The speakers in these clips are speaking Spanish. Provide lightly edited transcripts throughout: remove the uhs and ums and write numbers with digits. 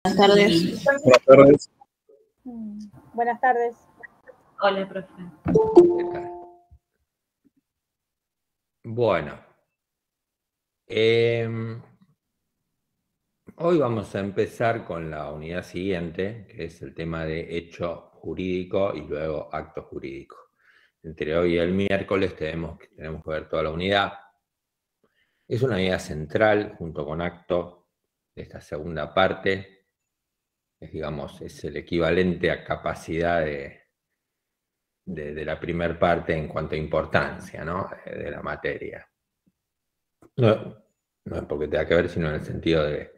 Buenas tardes. Buenas tardes. Buenas tardes. Hola, profe. ¿Qué tal? Bueno, hoy vamos a empezar con la unidad siguiente, que es el tema de hecho jurídico y luego acto jurídico. Entre hoy y el miércoles tenemos que ver toda la unidad. Es una unidad central junto con acto de esta segunda parte. Es el equivalente a capacidad de la primera parte en cuanto a importancia, ¿no? De la materia. No es porque tenga que ver, sino en el sentido de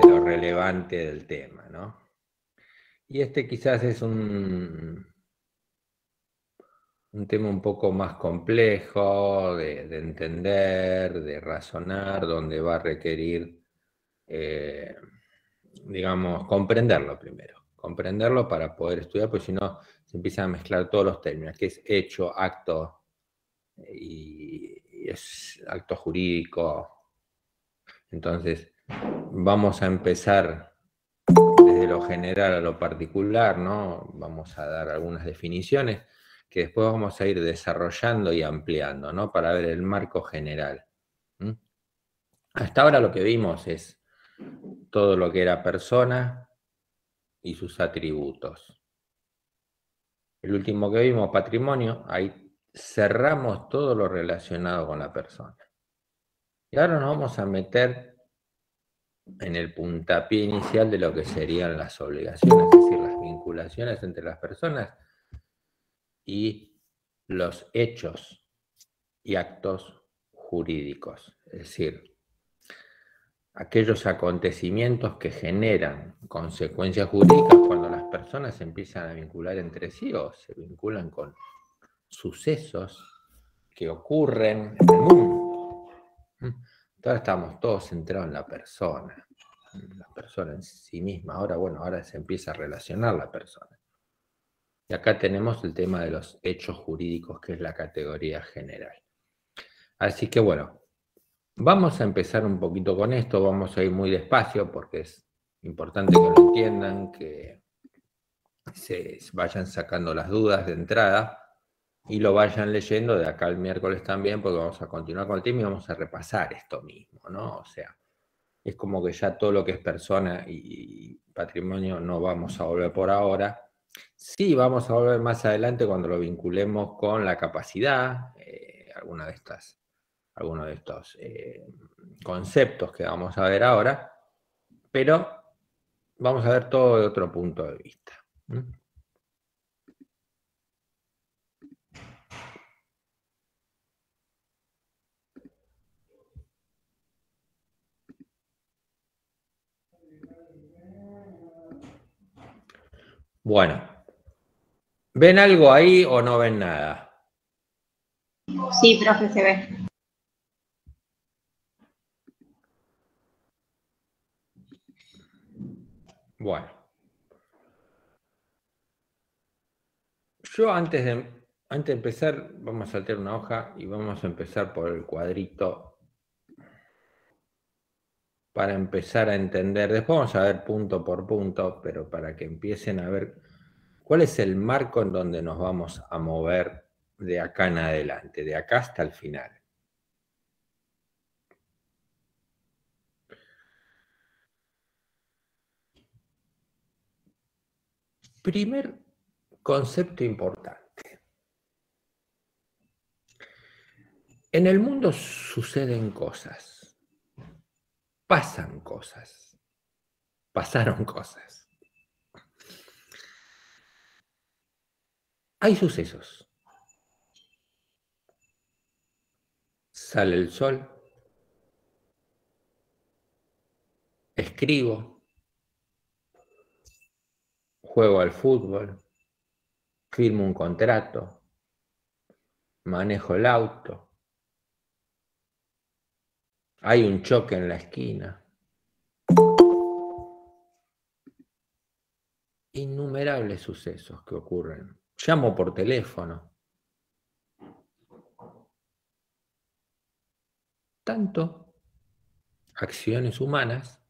lo relevante del tema, ¿no? Y este quizás es un tema un poco más complejo de entender, de razonar, donde va a requerir, digamos, comprenderlo primero. Comprenderlo para poder estudiar, porque si no se empiezan a mezclar todos los términos, que es hecho, acto y es acto jurídico. Entonces, vamos a empezar desde lo general a lo particular, ¿no? Vamos a dar algunas definiciones que después vamos a ir desarrollando y ampliando, ¿no? Para ver el marco general. Hasta ahora lo que vimos es todo lo que era persona y sus atributos. El último que vimos, patrimonio, ahí cerramos todo lo relacionado con la persona. Y ahora nos vamos a meter en el puntapié inicial de lo que serían las obligaciones, es decir, las vinculaciones entre las personas y los hechos y actos jurídicos, es decir, aquellos acontecimientos que generan consecuencias jurídicas cuando las personas se empiezan a vincular entre sí o se vinculan con sucesos que ocurren en el mundo. Ahora estamos todos centrados en la persona en sí misma. Ahora se empieza a relacionar la persona. Y acá tenemos el tema de los hechos jurídicos, que es la categoría general. Así que bueno, vamos a empezar un poquito con esto, vamos a ir muy despacio porque es importante que lo entiendan, que se vayan sacando las dudas de entrada y lo vayan leyendo de acá al miércoles también, porque vamos a continuar con el tema y vamos a repasar esto mismo, ¿no? O sea, es como que ya todo lo que es persona y patrimonio no vamos a volver por ahora. Sí, vamos a volver más adelante cuando lo vinculemos con la capacidad, algunos de estos conceptos que vamos a ver ahora, pero vamos a ver todo de otro punto de vista. Bueno, ¿ven algo ahí o no ven nada? Sí, profe, se ve. Bueno. Yo antes de empezar, vamos a saltear una hoja y vamos a empezar por el cuadrito para empezar a entender. Después vamos a ver punto por punto, pero para que empiecen a ver cuál es el marco en donde nos vamos a mover de acá en adelante, de acá hasta el final. Primer concepto importante. En el mundo suceden cosas, pasan cosas, pasaron cosas. Hay sucesos. Sale el sol, escribo, juego al fútbol, firmo un contrato, manejo el auto, hay un choque en la esquina. Innumerables sucesos que ocurren. Llamo por teléfono. Tanto acciones humanas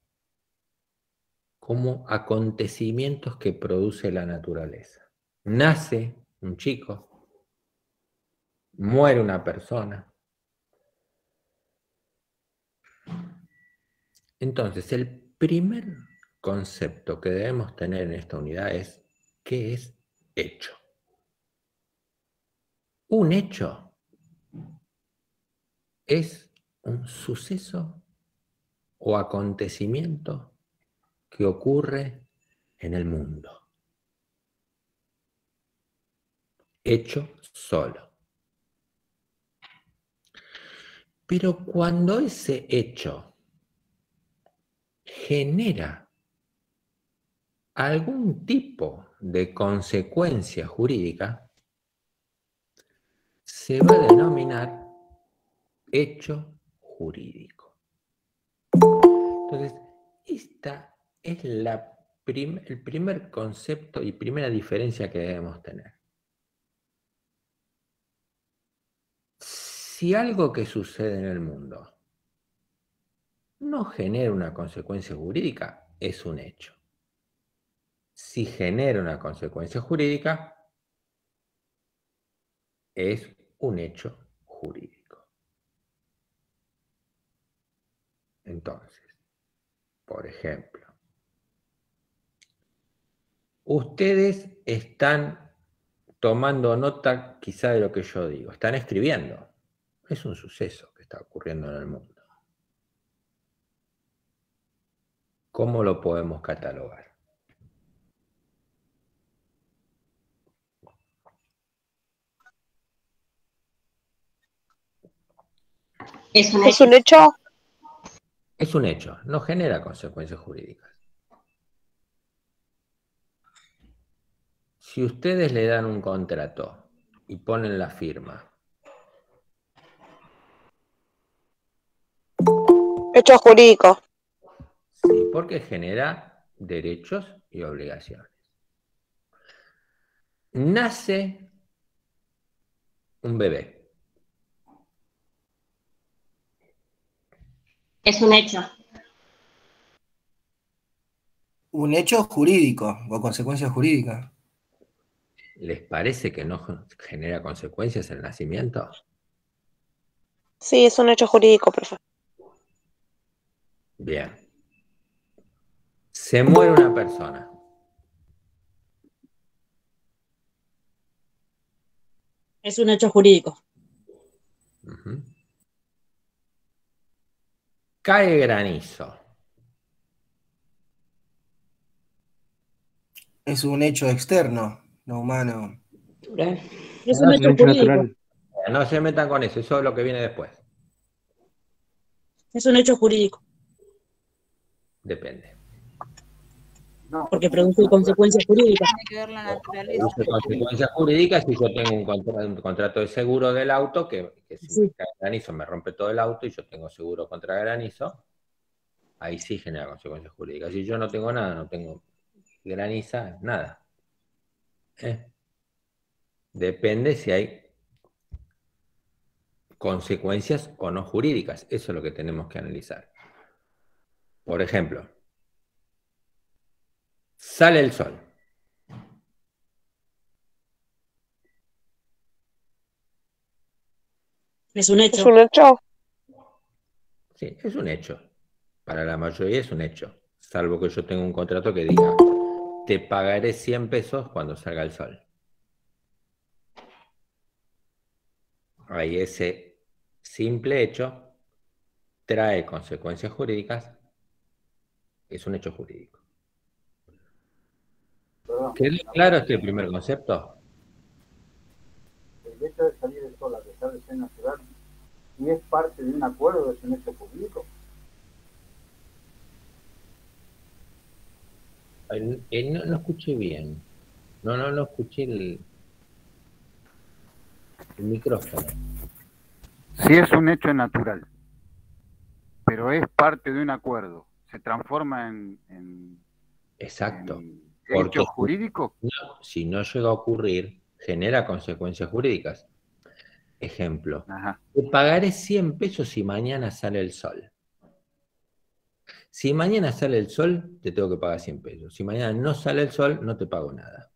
como acontecimientos que produce la naturaleza. Nace un chico, muere una persona. Entonces, el primer concepto que debemos tener en esta unidad es ¿qué es hecho? Un hecho es un suceso o acontecimiento que ocurre en el mundo. Hecho solo. Pero cuando ese hecho genera algún tipo de consecuencia jurídica, se va a denominar hecho jurídico. Entonces, esta es el primer concepto y primera diferencia que debemos tener. Si algo que sucede en el mundo no genera una consecuencia jurídica, es un hecho. Si genera una consecuencia jurídica, es un hecho jurídico. Entonces, por ejemplo, ustedes están tomando nota quizá de lo que yo digo, están escribiendo. Es un suceso que está ocurriendo en el mundo. ¿Cómo lo podemos catalogar? Es un ¿Es hecho. un hecho? Es un hecho, no genera consecuencias jurídicas. Si ustedes le dan un contrato y ponen la firma, Hecho jurídico. sí, porque genera derechos y obligaciones. Nace un bebé. Es un hecho. Un hecho jurídico o consecuencia jurídica. ¿Les parece que no genera consecuencias el nacimiento? Sí, es un hecho jurídico, profe. Bien. Se muere una persona. Es un hecho jurídico. Uh-huh. Cae granizo. Es un hecho externo, no humano. Es un hecho jurídico. No se metan con eso es lo que viene después. Es un hecho jurídico. Depende. Porque produce consecuencias jurídicas. Tiene que ver la naturaleza. Produce consecuencias jurídicas si yo tengo un contrato de seguro del auto que si Sí. me cae granizo me rompe todo el auto y yo tengo seguro contra granizo, ahí sí genera consecuencias jurídicas. Si yo no tengo nada, no tengo graniza, nada. Depende si hay consecuencias o no jurídicas. Eso es lo que tenemos que analizar. Por ejemplo, sale el sol. Es un hecho. ¿Es un hecho? Sí, es un hecho. Para la mayoría es un hecho. Salvo que yo tenga un contrato que diga, te pagaré 100 pesos cuando salga el sol. Ahí ese simple hecho trae consecuencias jurídicas. Es un hecho jurídico. ¿Quedó claro este primer concepto? El hecho de salir del sol a pesar de ser natural y es parte de un acuerdo, es un hecho jurídico. No escuché bien. No escuché el micrófono. Sí es un hecho natural, pero es parte de un acuerdo. Se transforma en Exacto. hecho jurídico. Si no llega a ocurrir, genera consecuencias jurídicas. Ejemplo, Ajá. te pagaré 100 pesos si mañana sale el sol. Si mañana sale el sol, te tengo que pagar 100 pesos. Si mañana no sale el sol, no te pago nada.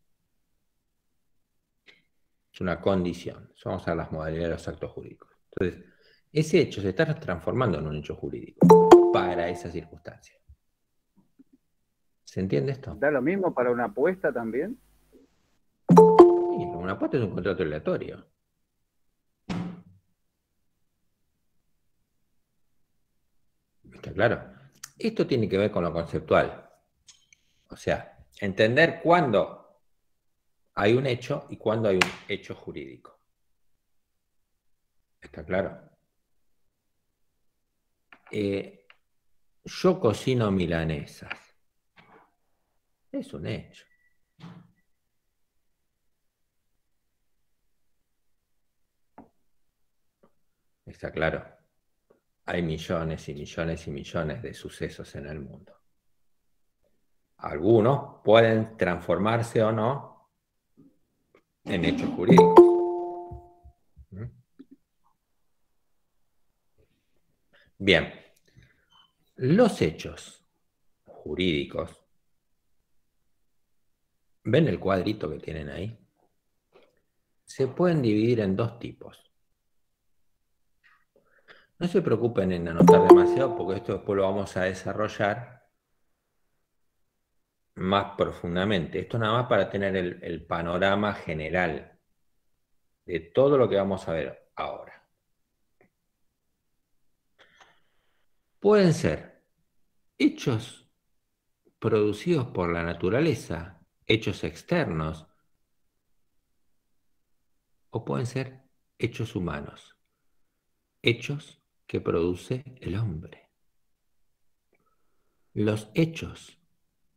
Es una condición. Vamos a las modalidades de los actos jurídicos. Entonces, ese hecho se está transformando en un hecho jurídico para esa circunstancia. ¿Se entiende esto? ¿Da lo mismo para una apuesta también? Sí, una apuesta es un contrato aleatorio. ¿Está claro? Esto tiene que ver con lo conceptual. O sea, entender cuándo hay un hecho y cuándo hay un hecho jurídico. ¿Está claro? Yo cocino milanesas. Es un hecho. ¿Está claro? Hay millones y millones y millones de sucesos en el mundo. Algunos pueden transformarse o no en hechos jurídicos. Bien. Los hechos jurídicos, ¿ven el cuadrito que tienen ahí? Se pueden dividir en dos tipos. No se preocupen en anotar demasiado porque esto después lo vamos a desarrollar más profundamente. Esto nada más para tener el panorama general de todo lo que vamos a ver ahora. Pueden ser hechos producidos por la naturaleza, hechos externos, o pueden ser hechos humanos, hechos que produce el hombre. Los hechos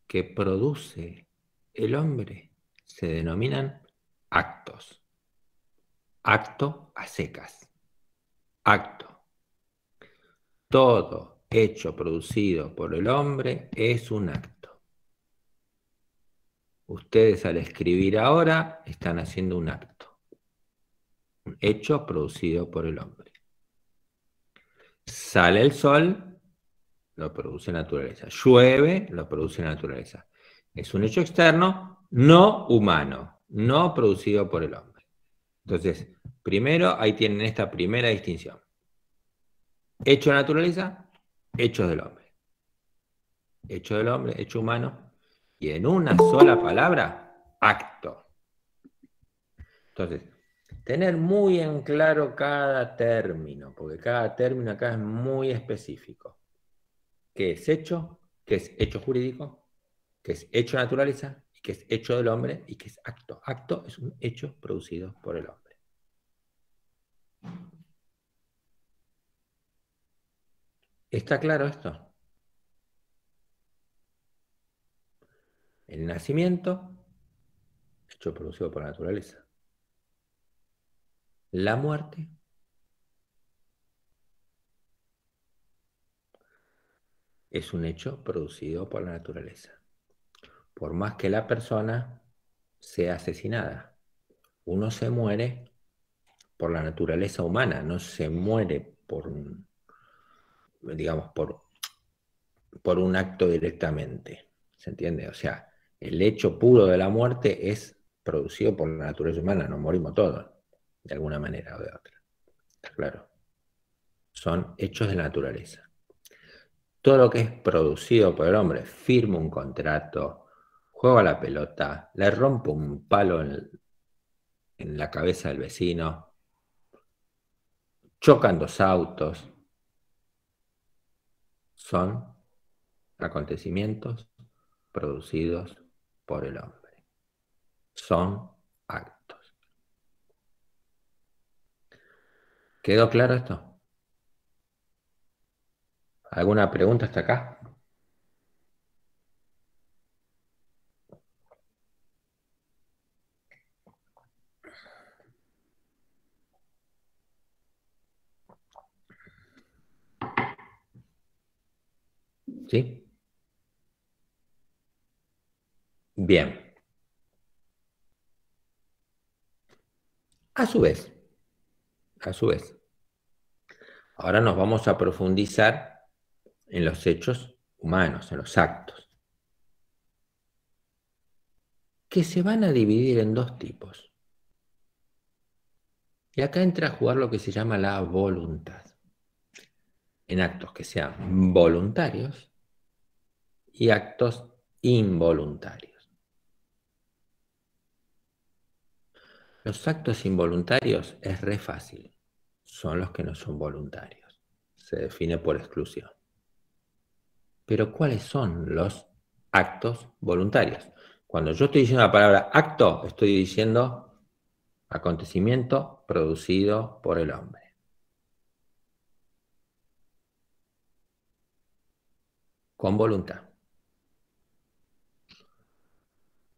que produce el hombre se denominan actos. Acto a secas. Acto. Todo hecho producido por el hombre es un acto. Ustedes al escribir ahora están haciendo un acto. Un hecho producido por el hombre. Sale el sol, lo produce la naturaleza. Llueve, lo produce la naturaleza. Es un hecho externo, no humano, no producido por el hombre. Entonces, primero, ahí tienen esta primera distinción. Hecho de la naturaleza, hechos del hombre. Hecho del hombre, hecho humano. Y en una sola palabra, acto. Entonces, tener muy en claro cada término, porque cada término acá es muy específico. ¿Qué es hecho? ¿Qué es hecho jurídico? ¿Qué es hecho de naturaleza? ¿Y qué es hecho del hombre? ¿Y qué es acto? Acto es un hecho producido por el hombre. ¿Está claro esto? El nacimiento, hecho producido por la naturaleza. La muerte, es un hecho producido por la naturaleza. Por más que la persona sea asesinada. Uno se muere por la naturaleza humana, no se muere por, digamos, por un acto directamente. ¿Se entiende? O sea, el hecho puro de la muerte es producido por la naturaleza humana, nos morimos todos, de alguna manera o de otra. ¿Está claro? Son hechos de la naturaleza. Todo lo que es producido por el hombre, firma un contrato, juega a la pelota, le rompe un palo en la cabeza del vecino, chocan dos autos, son acontecimientos producidos por el hombre. Son actos. ¿Quedó claro esto? ¿Alguna pregunta hasta acá? ¿Sí? Bien. A su vez, ahora nos vamos a profundizar en los hechos humanos, en los actos, que se van a dividir en dos tipos. Y acá entra a jugar lo que se llama la voluntad. En actos que sean voluntarios y actos involuntarios. Los actos involuntarios es re fácil. Son los que no son voluntarios. Se define por exclusión. Pero ¿cuáles son los actos voluntarios? Cuando yo estoy diciendo la palabra acto, estoy diciendo acontecimiento producido por el hombre. Con voluntad.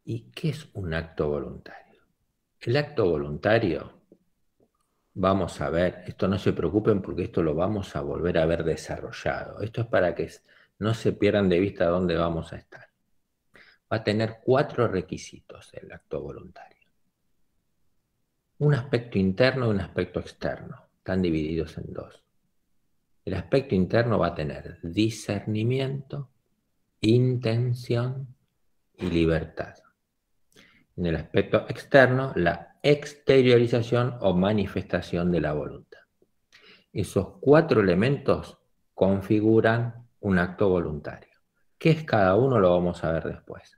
¿Y qué es un acto voluntario? El acto voluntario, vamos a ver, esto no se preocupen porque esto lo vamos a volver a ver desarrollado. Esto es para que no se pierdan de vista dónde vamos a estar. Va a tener 4 requisitos el acto voluntario. Un aspecto interno y un aspecto externo. Están divididos en 2. El aspecto interno va a tener discernimiento, intención y libertad. En el aspecto externo, la exteriorización o manifestación de la voluntad. Esos 4 elementos configuran un acto voluntario. ¿Qué es cada uno? Lo vamos a ver después.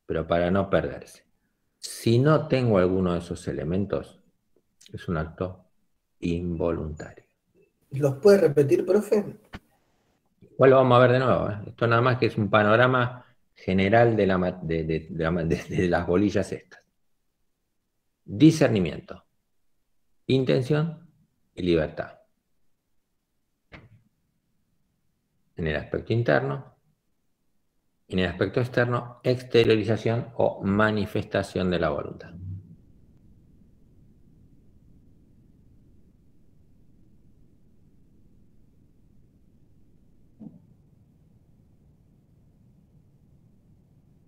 Pero para no perderse. Si no tengo alguno de esos elementos, es un acto involuntario. ¿Los puede repetir, profe? Igual lo vamos a ver de nuevo. Esto nada más que es un panorama general de las bolillas estas. Discernimiento, intención y libertad. En el aspecto interno, y en el aspecto externo, exteriorización o manifestación de la voluntad.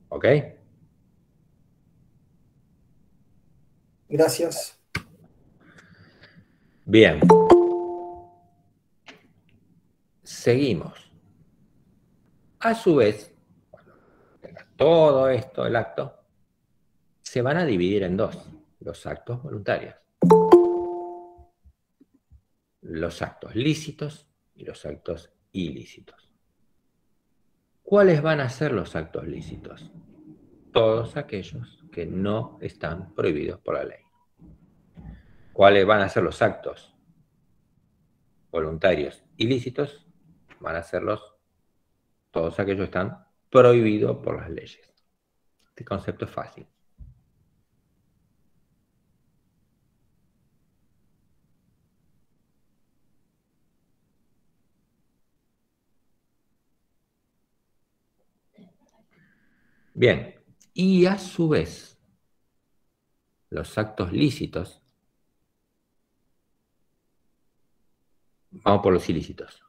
¿Ok? Gracias. Bien. Seguimos. A su vez, cuando tenga todo esto, el acto, se van a dividir en 2, los actos voluntarios. Los actos lícitos y los actos ilícitos. ¿Cuáles van a ser los actos lícitos? Todos aquellos que no están prohibidos por la ley. ¿Cuáles van a ser los actos voluntarios ilícitos? Van a ser todos aquellos que están prohibidos por las leyes. Este concepto es fácil. Bien, y a su vez, los actos lícitos, vamos por los ilícitos.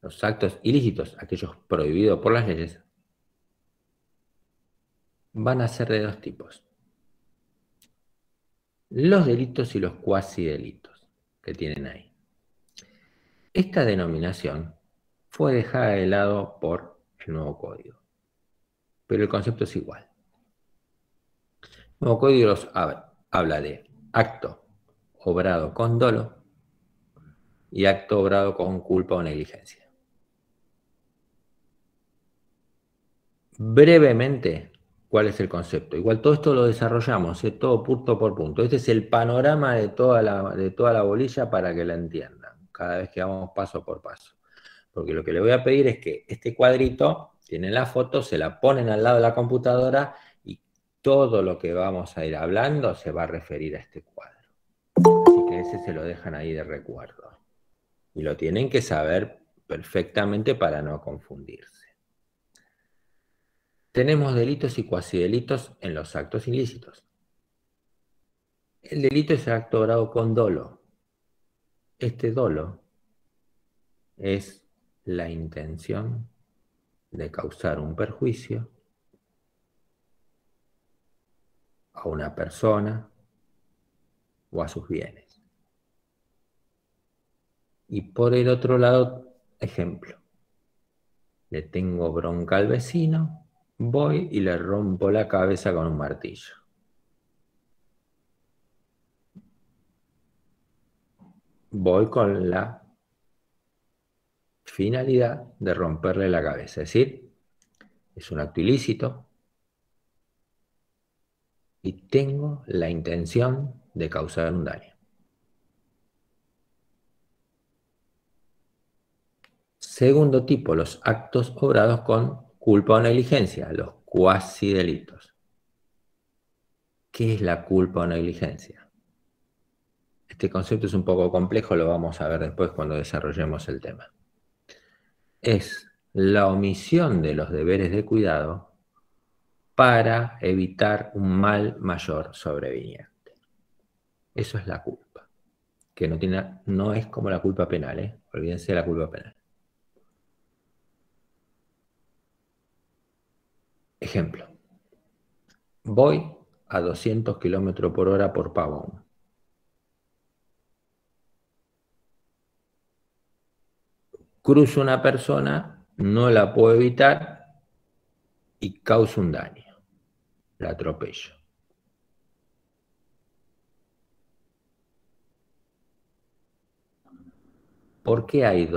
Los actos ilícitos, aquellos prohibidos por las leyes, van a ser de 2 tipos. Los delitos y los cuasidelitos que tienen ahí. Esta denominación fue dejada de lado por el nuevo código, pero el concepto es igual. El nuevo código habla de acto obrado con dolo y acto obrado con culpa o negligencia. Brevemente, ¿cuál es el concepto? Igual todo esto lo desarrollamos, todo punto por punto. Este es el panorama de toda la bolilla para que la entiendan, cada vez que vamos paso por paso. Porque lo que le voy a pedir es que este cuadrito, tienen la foto, se la ponen al lado de la computadora y todo lo que vamos a ir hablando se va a referir a este cuadro. Así que ese se lo dejan ahí de recuerdo. Y lo tienen que saber perfectamente para no confundirse. Tenemos delitos y cuasidelitos en los actos ilícitos. El delito es el acto obrado con dolo. Este dolo es la intención de causar un perjuicio a una persona o a sus bienes. Y por el otro lado, ejemplo, le tengo bronca al vecino, voy y le rompo la cabeza con un martillo. Voy con la finalidad de romperle la cabeza, es decir, es un acto ilícito y tengo la intención de causar un daño. Segundo tipo, los actos obrados con culpa o negligencia, los cuasi delitos. ¿Qué es la culpa o negligencia? Este concepto es un poco complejo, lo vamos a ver después cuando desarrollemos el tema. Es la omisión de los deberes de cuidado para evitar un mal mayor sobreviniente. Eso es la culpa, que no es como la culpa penal, olvídense de la culpa penal. Ejemplo, voy a 200 km por hora por Pavón. Cruzo una persona, no la puedo evitar y causo un daño. La atropello. ¿Por qué hay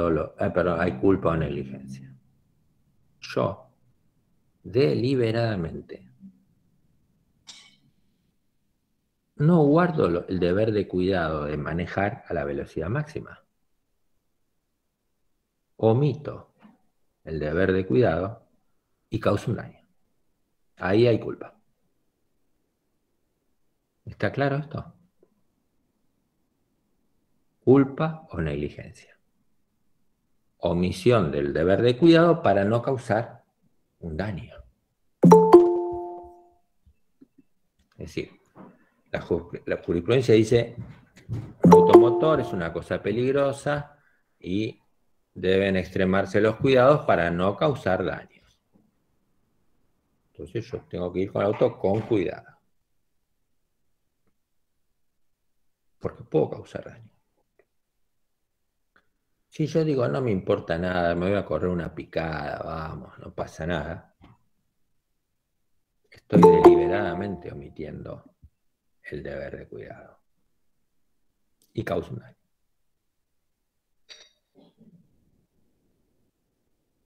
hay culpa o negligencia? Yo, deliberadamente, no guardo el deber de cuidado de manejar a la velocidad máxima. Omito el deber de cuidado y causo un daño. Ahí hay culpa. ¿Está claro esto? Culpa o negligencia. Omisión del deber de cuidado para no causar un daño. Es decir, la jurisprudencia dice un automotor es una cosa peligrosa y deben extremarse los cuidados para no causar daños. Entonces yo tengo que ir con el auto con cuidado. Porque puedo causar daño. Si yo digo, no me importa nada, me voy a correr una picada, vamos, no pasa nada, estoy deliberadamente omitiendo el deber de cuidado. Y causo un daño.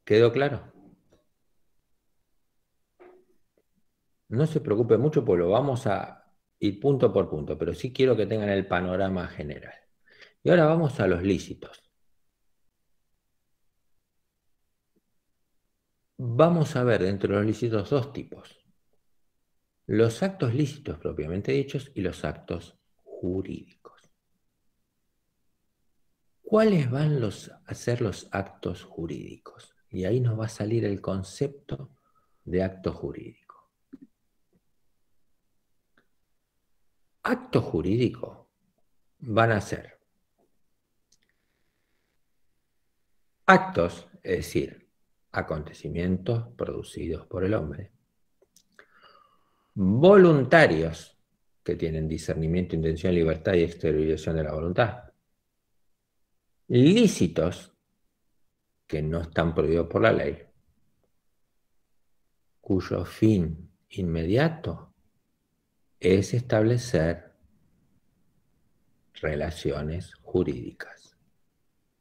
¿Quedó claro? No se preocupe mucho porque lo vamos a ir punto por punto, pero sí quiero que tengan el panorama general. Y ahora vamos a los lícitos. Vamos a ver dentro de los lícitos dos tipos. Los actos lícitos propiamente dichos y los actos jurídicos. ¿Cuáles van a ser los actos jurídicos? Y ahí nos va a salir el concepto de acto jurídico. Acto jurídico van a ser actos, es decir, acontecimientos producidos por el hombre, voluntarios, que tienen discernimiento, intención, libertad y exteriorización de la voluntad, lícitos, que no están prohibidos por la ley, cuyo fin inmediato es establecer relaciones jurídicas,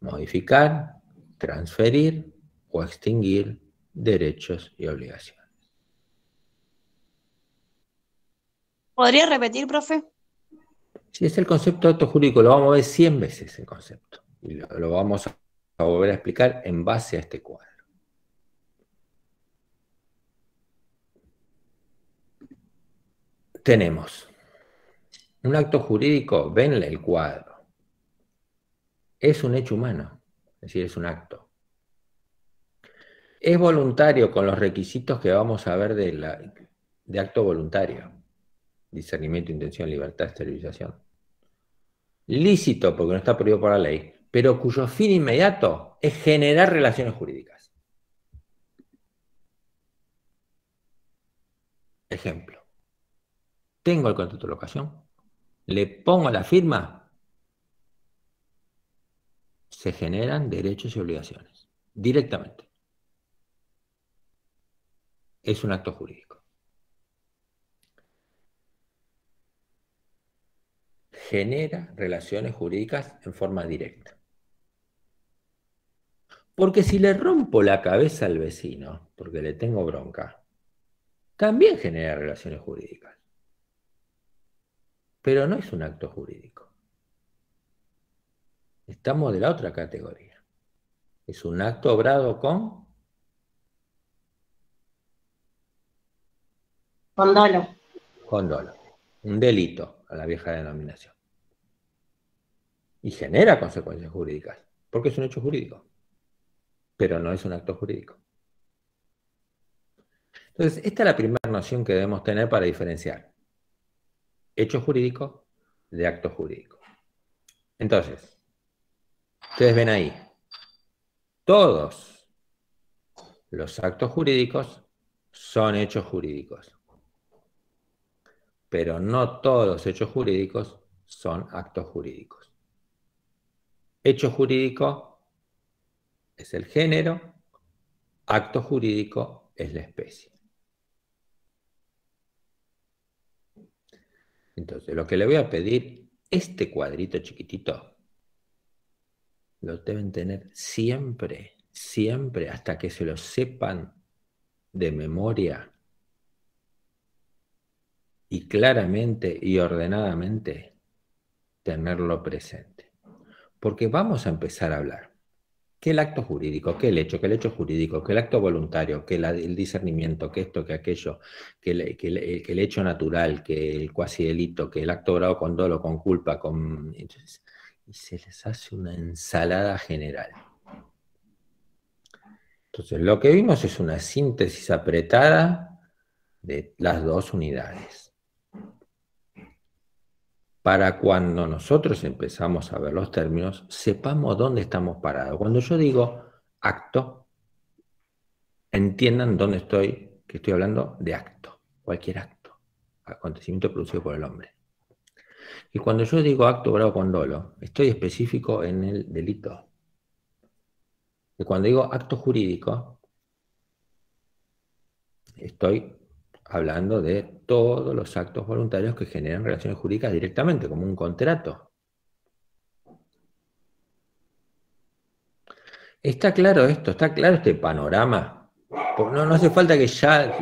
modificar, transferir o extinguir derechos y obligaciones. ¿Podría repetir, profe? Si es el concepto de acto jurídico, lo vamos a ver 100 veces el concepto. Y lo vamos a volver a explicar en base a este cuadro. Tenemos un acto jurídico, ven el cuadro. Es un hecho humano, es decir, es un acto. Es voluntario con los requisitos que vamos a ver de acto voluntario. Discernimiento, intención, libertad, esterilización. Lícito, porque no está prohibido por la ley, pero cuyo fin inmediato es generar relaciones jurídicas. Ejemplo. Tengo el contrato de locación, le pongo la firma, se generan derechos y obligaciones, directamente. es un acto jurídico. Genera relaciones jurídicas en forma directa. Porque si le rompo la cabeza al vecino, porque le tengo bronca, también genera relaciones jurídicas. Pero no es un acto jurídico. Estamos de la otra categoría. Es un acto obrado con dolo. Con dolo. Un delito, a la vieja denominación. Y genera consecuencias jurídicas, porque es un hecho jurídico. Pero no es un acto jurídico. Entonces, esta es la primera noción que debemos tener para diferenciar hecho jurídico de acto jurídico. Entonces, ustedes ven ahí, todos los actos jurídicos son hechos jurídicos. Pero no todos los hechos jurídicos son actos jurídicos. Hecho jurídico es el género, acto jurídico es la especie. Entonces, lo que le voy a pedir, este cuadrito chiquitito, lo deben tener siempre, siempre, hasta que se lo sepan de memoria y claramente y ordenadamente tenerlo presente. Porque vamos a empezar a hablar que el acto jurídico, que el hecho jurídico, que el acto voluntario, que el discernimiento, que esto, que aquello, que el hecho natural, que el cuasi delito, que el acto obrado con dolo, con culpa, entonces, y se les hace una ensalada general. Entonces, lo que vimos es una síntesis apretada de las dos unidades. Para cuando nosotros empezamos a ver los términos, sepamos dónde estamos parados. Cuando yo digo acto, entiendan dónde estoy, que estoy hablando de acto, cualquier acto, acontecimiento producido por el hombre. Y cuando yo digo acto obrado con dolo, estoy específico en el delito. Y cuando digo acto jurídico, estoy hablando de todos los actos voluntarios que generan relaciones jurídicas directamente, como un contrato. ¿Está claro esto? ¿Está claro este panorama? No hace falta que ya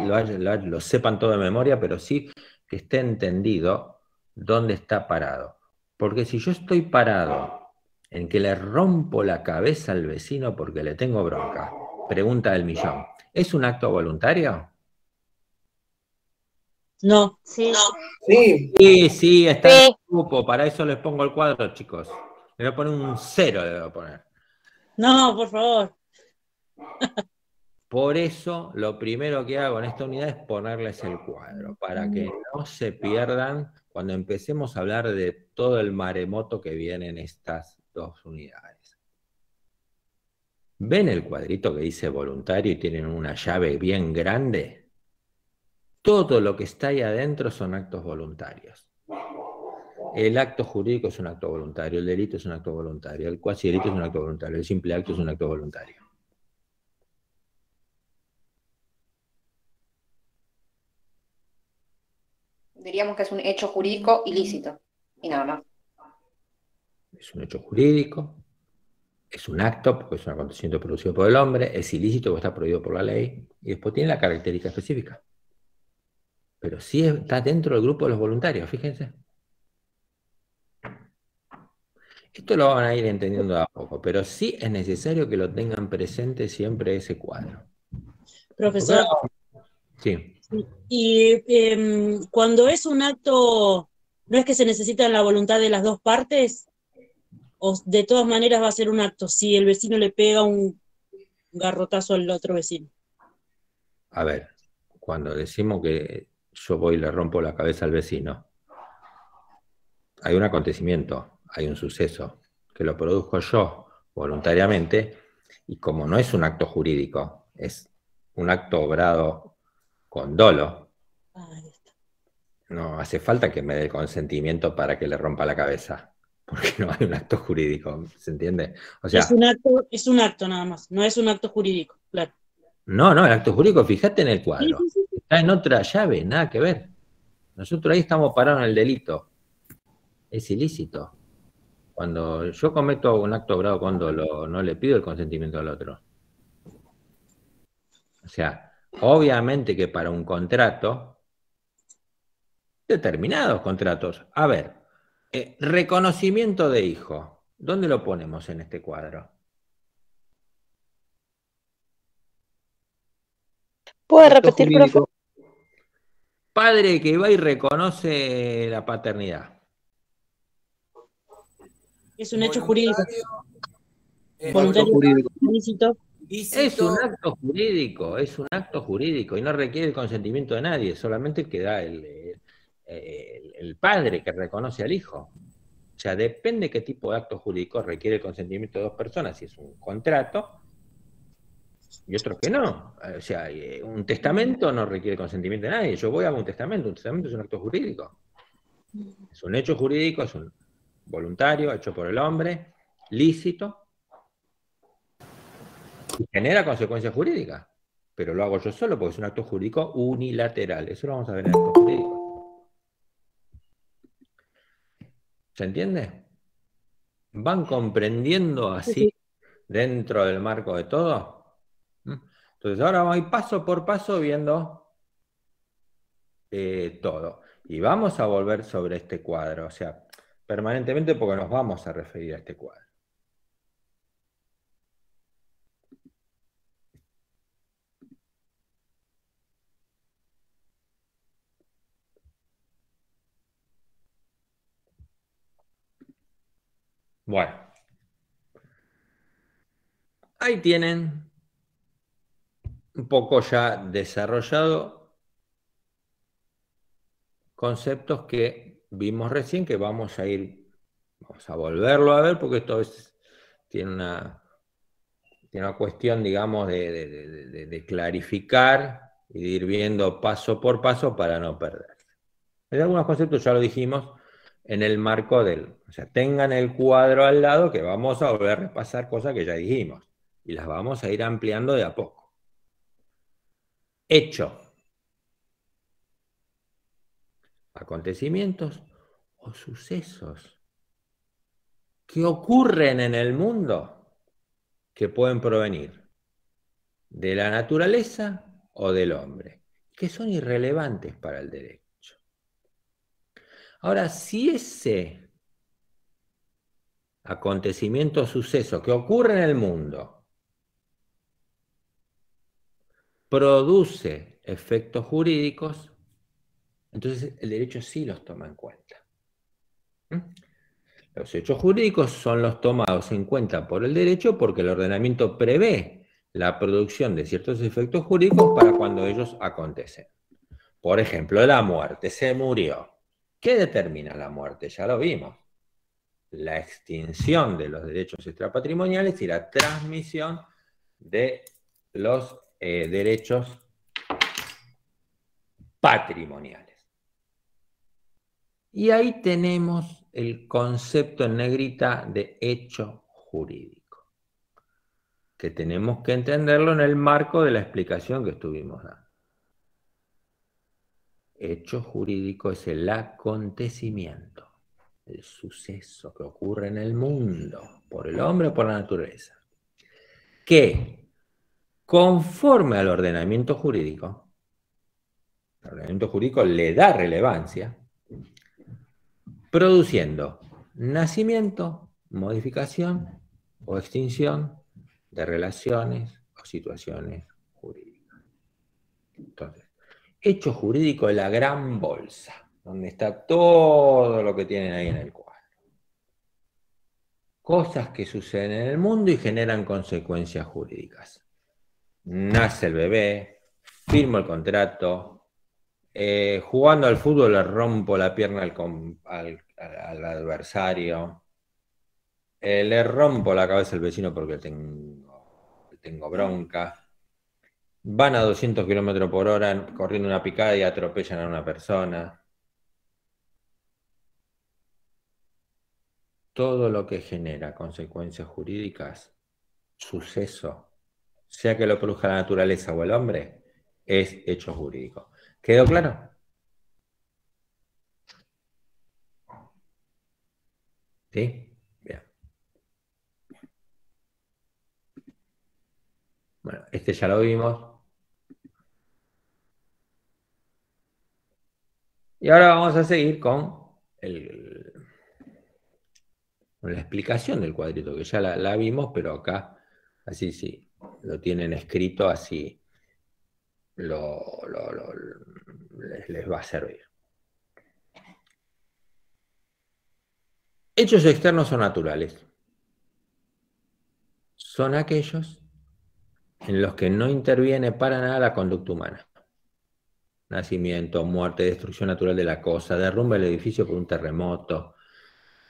lo sepan todo de memoria, pero sí que esté entendido dónde está parado. Porque si yo estoy parado en que le rompo la cabeza al vecino porque le tengo bronca, pregunta del millón, ¿es un acto voluntario? No. Sí. Sí, está en el grupo. Para eso les pongo el cuadro, chicos. Le voy a poner un 0, le voy a poner. No, por favor. Por eso, lo primero que hago en esta unidad es ponerles el cuadro, para que no se pierdan cuando empecemos a hablar de todo el maremoto que viene en estas dos unidades. ¿Ven el cuadrito que dice voluntario y tienen una llave bien grande? Todo lo que está ahí adentro son actos voluntarios. El acto jurídico es un acto voluntario, el delito es un acto voluntario, el cuasi delito es un acto voluntario, el simple acto es un acto voluntario. Diríamos que es un hecho jurídico ilícito, y nada más. Es un hecho jurídico, es un acto, porque es un acontecimiento producido por el hombre, es ilícito porque está prohibido por la ley, y después tiene la característica específica. Pero sí está dentro del grupo de los voluntarios, fíjense. Esto lo van a ir entendiendo de a poco, pero sí es necesario que lo tengan presente siempre ese cuadro. Profesor. Sí. Y cuando es un acto, ¿no es que se necesita la voluntad de las dos partes? ¿O de todas maneras va a ser un acto si el vecino le pega un garrotazo al otro vecino? A ver, cuando decimos que yo voy y le rompo la cabeza al vecino, hay un acontecimiento, hay un suceso, que lo produzco yo voluntariamente, y como no es un acto jurídico, es un acto obrado con dolo, no hace falta que me dé el consentimiento para que le rompa la cabeza, porque no hay un acto jurídico, ¿se entiende? O sea, es un acto nada más, no es un acto jurídico, claro. No, no, el acto jurídico, fíjate en el Sí, cuadro. sí, sí. Está en otra llave, nada que ver. Nosotros ahí estamos parados en el delito. Es ilícito. Cuando yo cometo un acto grave con dolo, no le pido el consentimiento al otro. O sea, obviamente que para un contrato, determinados contratos, a ver, reconocimiento de hijo, ¿dónde lo ponemos en este cuadro? ¿Puede Acto repetir, profe? jurídico. Padre que va y reconoce la paternidad. Es un hecho jurídico. Acto jurídico. Ilícito. Es un acto jurídico, es un acto jurídico y no requiere el consentimiento de nadie, solamente que da el padre que reconoce al hijo. O sea, depende qué tipo de acto jurídico requiere el consentimiento de dos personas, si es un contrato y otro que no. O sea, un testamento no requiere consentimiento de nadie. Yo voy a un testamento es un acto jurídico. Es un hecho jurídico, es un voluntario, hecho por el hombre, lícito, y genera consecuencias jurídicas. Pero lo hago yo solo porque es un acto jurídico unilateral. Eso lo vamos a ver en el acto jurídico. ¿Se entiende? ¿Van comprendiendo así dentro del marco de todo? Entonces ahora vamos a ir paso por paso viendo todo. Y vamos a volver sobre este cuadro, o sea, permanentemente porque nos vamos a referir a este cuadro. Bueno, ahí tienen un poco ya desarrollado conceptos que vimos recién, que vamos a volverlo a ver, porque esto tiene una cuestión, digamos, de clarificar y de ir viendo paso por paso para no perder. En algunos conceptos ya lo dijimos en el marco o sea, tengan el cuadro al lado que vamos a volver a repasar cosas que ya dijimos y las vamos a ir ampliando de a poco. Hecho. Acontecimientos o sucesos que ocurren en el mundo que pueden provenir de la naturaleza o del hombre, que son irrelevantes para el derecho. Ahora, si ese acontecimiento o suceso que ocurre en el mundo produce efectos jurídicos, entonces el derecho sí los toma en cuenta. Los hechos jurídicos son los tomados en cuenta por el derecho porque el ordenamiento prevé la producción de ciertos efectos jurídicos para cuando ellos acontecen. Por ejemplo, la muerte, se murió. ¿Qué determina la muerte? Ya lo vimos. La extinción de los derechos extrapatrimoniales y la transmisión de los derechos patrimoniales. Y ahí tenemos el concepto en negrita de hecho jurídico, que tenemos que entenderlo en el marco de la explicación que estuvimos dando. Hecho jurídico es el acontecimiento, el suceso que ocurre en el mundo, por el hombre o por la naturaleza, que conforme al ordenamiento jurídico, el ordenamiento jurídico le da relevancia, produciendo nacimiento, modificación o extinción de relaciones o situaciones jurídicas. Entonces, hecho jurídico es la gran bolsa, donde está todo lo que tienen ahí en el cuadro. Cosas que suceden en el mundo y generan consecuencias jurídicas. Nace el bebé, firmo el contrato, jugando al fútbol le rompo la pierna al adversario, le rompo la cabeza al vecino porque tengo bronca, van a 200 km por hora corriendo una picada y atropellan a una persona. Todo lo que genera consecuencias jurídicas, suceso, sea que lo produzca la naturaleza o el hombre, es hecho jurídico. ¿Quedó claro? ¿Sí? Bien. Bueno, este ya lo vimos. Y ahora vamos a seguir con la explicación del cuadrito, que ya la vimos, pero acá, así sí, lo tienen escrito, así les va a servir. Hechos externos o naturales son aquellos en los que no interviene para nada la conducta humana. Nacimiento, muerte, destrucción natural de la cosa, derrumbe el edificio por un terremoto.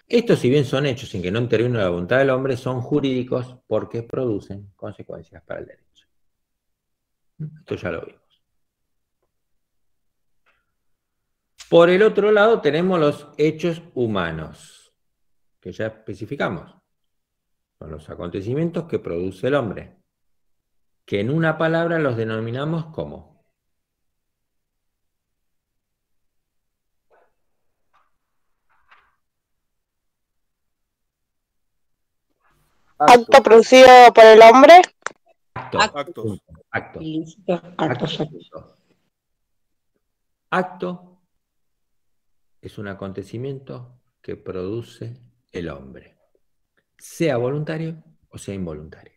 Estos, si bien son hechos en que no interviene la voluntad del hombre, son jurídicos porque producen consecuencias para el derecho. Esto ya lo vimos. Por el otro lado tenemos los hechos humanos, que ya especificamos. Son los acontecimientos que produce el hombre, que en una palabra los denominamos como acto producido por el hombre. Acto. Acto es un acontecimiento que produce el hombre, sea voluntario o sea involuntario.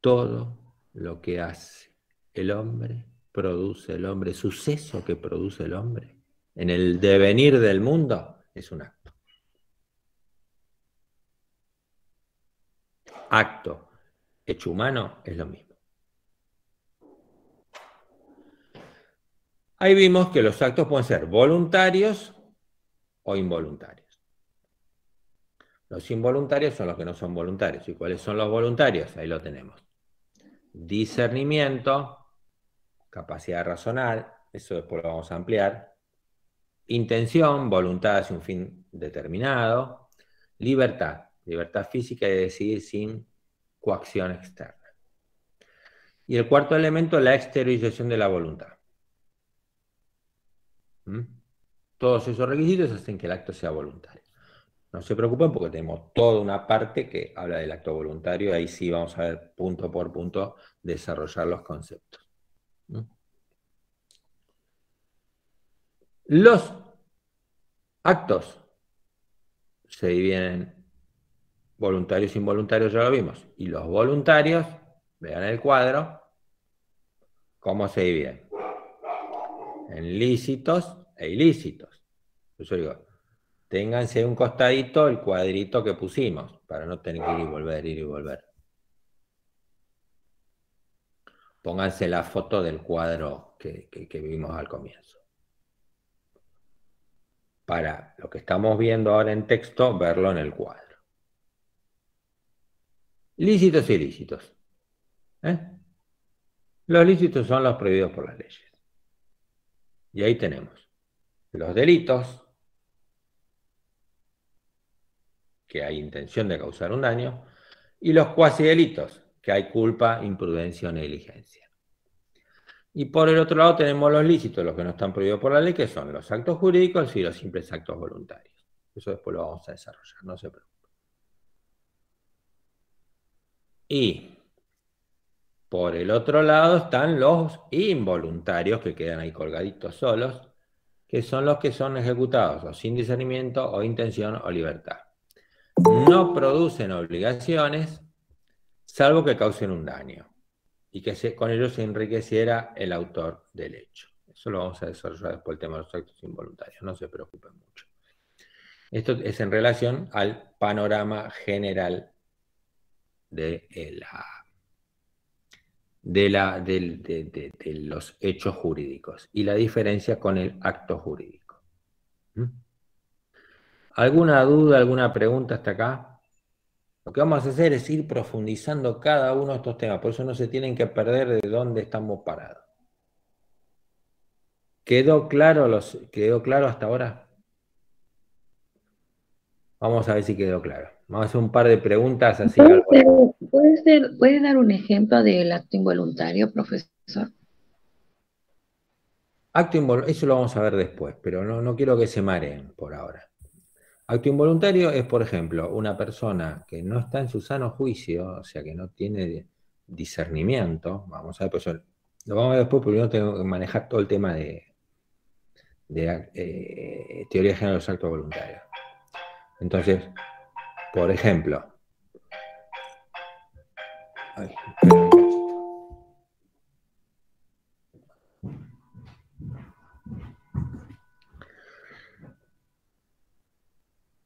Todo lo que hace el hombre, produce el hombre, suceso que produce el hombre, en el devenir del mundo, es un acto. Acto, hecho humano, es lo mismo. Ahí vimos que los actos pueden ser voluntarios o involuntarios. Los involuntarios son los que no son voluntarios. ¿Y cuáles son los voluntarios? Ahí lo tenemos. Discernimiento, capacidad de razonar, eso después lo vamos a ampliar. Intención, voluntad hacia un fin determinado. Libertad, libertad física de decidir sin coacción externa. Y el cuarto elemento, la exteriorización de la voluntad. Todos esos requisitos hacen que el acto sea voluntario. No se preocupen porque tenemos toda una parte que habla del acto voluntario, ahí sí vamos a ver punto por punto desarrollar los conceptos. Los actos se dividen en voluntarios e involuntarios, ya lo vimos, y los voluntarios, vean el cuadro, ¿cómo se dividen? En lícitos e ilícitos. Por eso digo, ténganse un costadito el cuadrito que pusimos, para no tener que ir y volver, ir y volver. Pónganse la foto del cuadro que vimos al comienzo. Para lo que estamos viendo ahora en texto, verlo en el cuadro. Lícitos e ilícitos. Los lícitos son los prohibidos por las leyes. Y ahí tenemos los delitos, que hay intención de causar un daño, y los cuasidelitos, que hay culpa, imprudencia o negligencia. Y por el otro lado tenemos los lícitos, los que no están prohibidos por la ley, que son los actos jurídicos y los simples actos voluntarios. Eso después lo vamos a desarrollar, no se preocupen. Y por el otro lado están los involuntarios, que quedan ahí colgaditos solos, que son los que son ejecutados o sin discernimiento o intención o libertad. No producen obligaciones, salvo que causen un daño, y que con ello se enriqueciera el autor del hecho. Eso lo vamos a desarrollar después el tema de los actos involuntarios, no se preocupen mucho. Esto es en relación al panorama general de los hechos jurídicos y la diferencia con el acto jurídico. ¿Alguna duda, alguna pregunta hasta acá? Lo que vamos a hacer es ir profundizando cada uno de estos temas, por eso no se tienen que perder de dónde estamos parados. ¿Quedó claro hasta ahora? Vamos a ver si quedó claro. vamos a hacer un par de preguntas así. Algo. ¿Puede dar un ejemplo del acto involuntario, profesor? Acto involuntario, eso lo vamos a ver después, pero no quiero que se mareen por ahora. Acto involuntario es, por ejemplo, una persona que no está en su sano juicio, o sea, que no tiene discernimiento. Vamos a ver, pues lo vamos a ver después, porque no tengo que manejar todo el tema de teoría general de los actos voluntarios. Entonces, por ejemplo,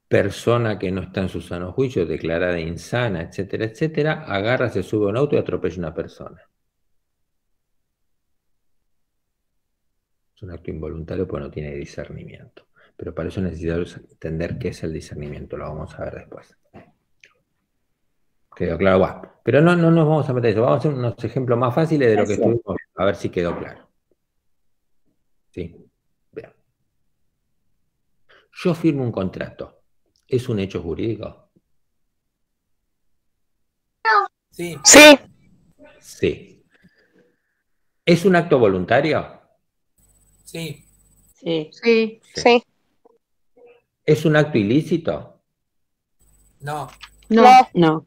persona que no está en su sano juicio, declarada insana, etcétera, etcétera, agarra, se sube a un auto y atropella a una persona. Es un acto involuntario porque no tiene discernimiento. Pero para eso necesitamos entender qué es el discernimiento, lo vamos a ver después. ¿Quedó claro? Bueno, pero no nos vamos a meter eso, vamos a hacer unos ejemplos más fáciles de lo que estuvimos viendo, a ver si quedó claro. ¿Sí? Bien. Yo firmo un contrato. ¿Es un hecho jurídico? Sí. Sí. Sí. ¿Es un acto voluntario? Sí. Sí. Sí. Sí. ¿Es un acto ilícito? No. No. No.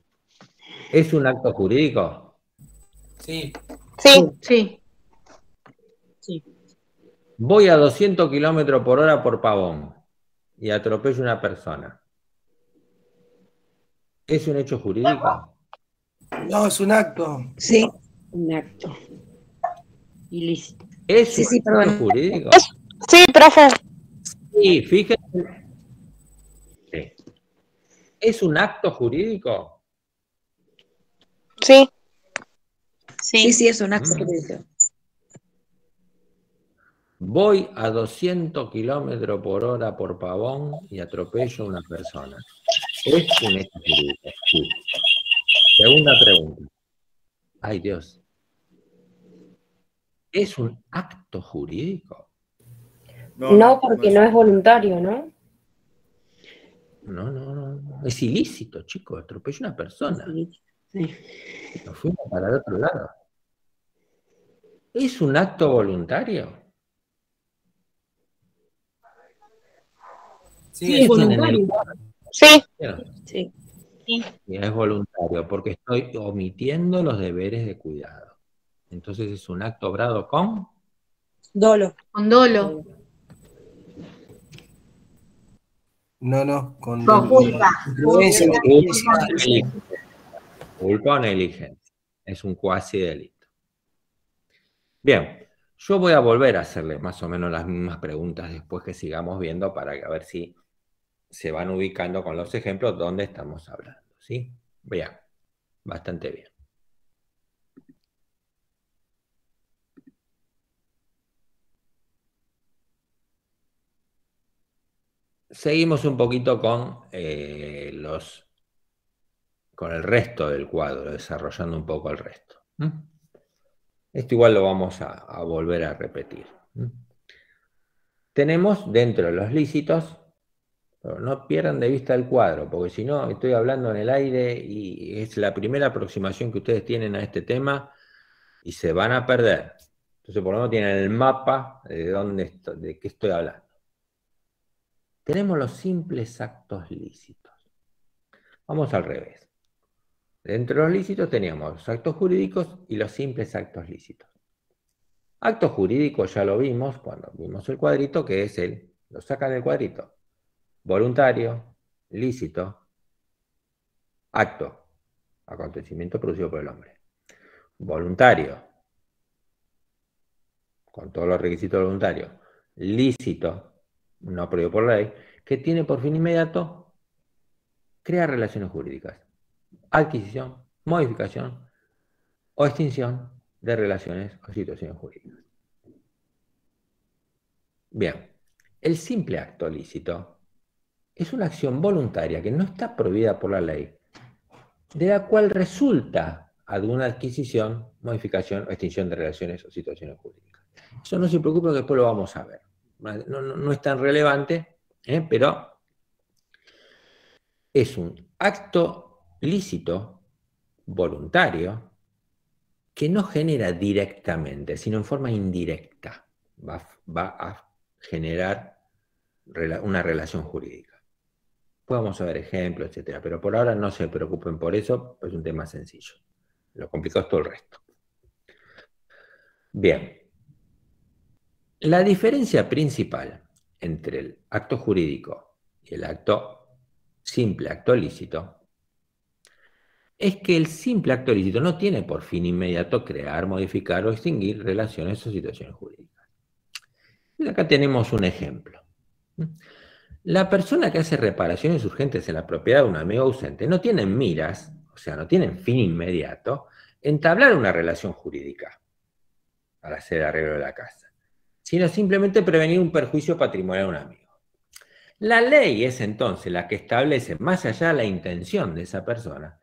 ¿Es un acto jurídico? Sí. Sí. Sí. Sí. Voy a 200 kilómetros por hora por Pavón y atropello a una persona. ¿Es un hecho jurídico? No, es un acto. Sí. Un acto. Ilícito. ¿Es Sí, un sí, acto perdón. jurídico? Sí, profe. Sí, fíjense. Sí. ¿Es un acto jurídico? Sí. Sí, sí, es un acto jurídico. Voy a 200 kilómetros por hora por Pavón y atropello a una persona. ¿Es un hecho jurídico? Sí. Segunda pregunta. Ay, Dios. ¿Es un acto jurídico? No, porque no es voluntario, ¿no? No. Es ilícito, chicos. Atropello a una persona. Sí. Nos fuimos para el otro lado. ¿Es un acto voluntario? Sí, es voluntario. Sí. Sí. Y es voluntario, porque estoy omitiendo los deberes de cuidado. Entonces es un acto obrado con Dolo. Con dolo. No, con culpa. Culpa o negligencia. Es un cuasi delito. Bien, yo voy a volver a hacerle más o menos las mismas preguntas después que sigamos viendo para a ver si se van ubicando con los ejemplos donde estamos hablando. ¿Sí? Bien, bastante bien. Seguimos un poquito con con el resto del cuadro, desarrollando un poco el resto. Esto igual lo vamos a volver a repetir. Tenemos dentro de los lícitos, pero no pierdan de vista el cuadro, porque si no estoy hablando en el aire y es la primera aproximación que ustedes tienen a este tema y se van a perder. Entonces por lo menos tienen el mapa de qué estoy hablando. Tenemos los simples actos lícitos. Vamos al revés. Dentro de los lícitos teníamos los actos jurídicos y los simples actos lícitos. Actos jurídicos ya lo vimos cuando vimos el cuadrito, que es lo sacan del cuadrito. Voluntario, lícito, acto, acontecimiento producido por el hombre. Voluntario, con todos los requisitos voluntarios. Lícito, no prohibido por ley, que tiene por fin inmediato crear relaciones jurídicas. Adquisición, modificación o extinción de relaciones o situaciones jurídicas. Bien, el simple acto lícito es una acción voluntaria que no está prohibida por la ley, de la cual resulta alguna adquisición, modificación o extinción de relaciones o situaciones jurídicas. Eso no se preocupe, que después lo vamos a ver. No es tan relevante, pero es un acto lícito, voluntario, que no genera directamente, sino en forma indirecta. Va a generar una relación jurídica. Podemos ver ejemplos, etcétera, pero por ahora no se preocupen por eso, es un tema sencillo. Lo complicado es todo el resto. Bien. La diferencia principal entre el acto jurídico y el simple acto lícito es que el simple acto lícito no tiene por fin inmediato crear, modificar o extinguir relaciones o situaciones jurídicas. Y acá tenemos un ejemplo. La persona que hace reparaciones urgentes en la propiedad de un amigo ausente no tiene en miras, o sea, no tiene en fin inmediato, entablar una relación jurídica para hacer el arreglo de la casa, sino simplemente prevenir un perjuicio patrimonial a un amigo. La ley es entonces la que establece, más allá de la intención de esa persona,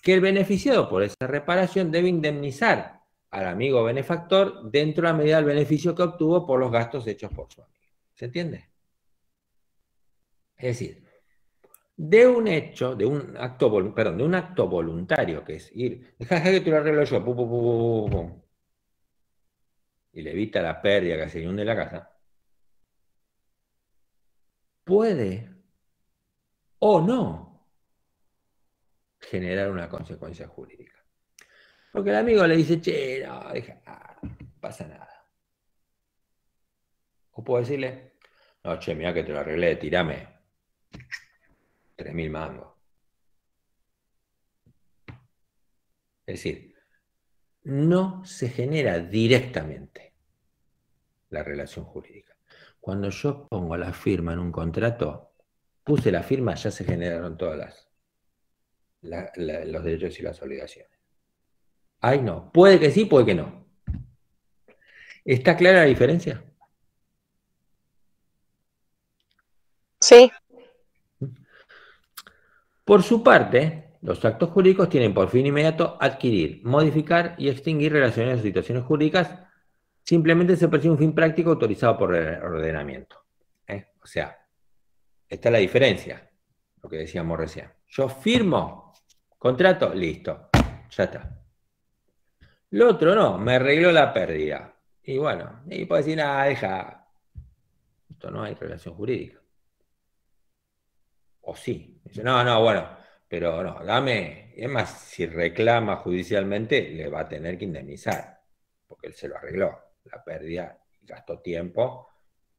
que el beneficiado por esa reparación debe indemnizar al amigo benefactor dentro de la medida del beneficio que obtuvo por los gastos hechos por su amigo. ¿Se entiende? Es decir, de un acto voluntario, que es ir, deja que te lo arreglo yo, pum, pum, pum, pum, y le evita la pérdida que se inunde la casa, puede o no generar una consecuencia jurídica. Porque el amigo le dice, che, no, deja, no pasa nada. O puedo decirle, no, che, mirá que te lo arreglé, tirame 3.000 mangos. Es decir, no se genera directamente la relación jurídica. Cuando yo pongo la firma en un contrato, puse la firma, ya se generaron todas los derechos y las obligaciones. Ay, no. Puede que sí, puede que no. ¿Está clara la diferencia? Sí. Por su parte, los actos jurídicos tienen por fin inmediato adquirir, modificar y extinguir relaciones o situaciones jurídicas. Simplemente se persigue un fin práctico autorizado por el ordenamiento. O sea, esta es la diferencia, lo que decíamos recién. Yo firmo, contrato, listo, ya está. Lo otro no, me arregló la pérdida. Y bueno, y puedo decir, nada, deja. Esto no hay relación jurídica. O sí. Dice, no, bueno, pero no, dame. Es más, si reclama judicialmente, le va a tener que indemnizar, porque él se lo arregló. La pérdida, gastó tiempo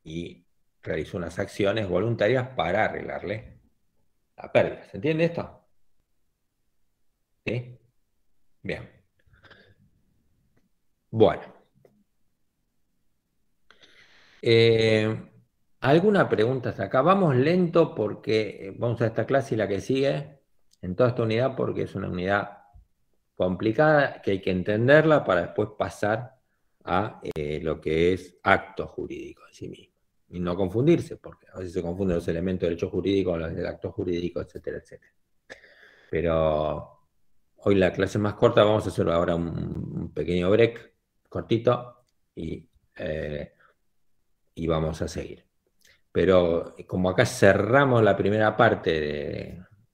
y realizó unas acciones voluntarias para arreglarle la pérdida. ¿Se entiende esto? ¿Sí? Bien. Bueno. ¿Alguna pregunta hasta acá? Vamos lento porque vamos a esta clase y la que sigue, en toda esta unidad, porque es una unidad complicada que hay que entenderla para después pasar a lo que es acto jurídico en sí mismo. Y no confundirse, porque a veces se confunden los elementos del hecho jurídico con los del acto jurídico, etcétera, etcétera. Pero hoy la clase es más corta, vamos a hacer ahora un pequeño break, cortito, y vamos a seguir. Pero como acá cerramos la primera parte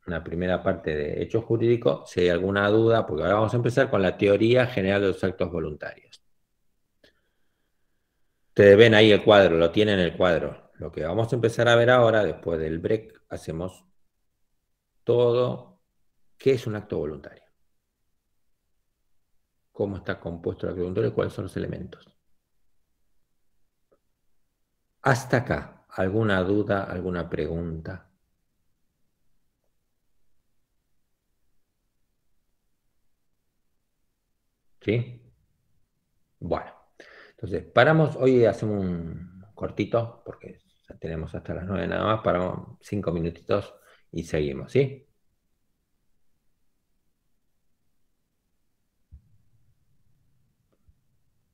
de hechos jurídicos, si hay alguna duda, porque ahora vamos a empezar con la teoría general de los actos voluntarios. Ustedes ven ahí el cuadro, lo tienen en el cuadro. Lo que vamos a empezar a ver ahora, después del break, hacemos todo. ¿Qué es un acto voluntario? ¿Cómo está compuesto el acto voluntario y cuáles son los elementos? Hasta acá, ¿alguna duda, alguna pregunta? ¿Sí? Bueno, entonces paramos, hoy hacemos un cortito, porque ya tenemos hasta las 9 nada más, paramos 5 minutitos y seguimos, ¿sí?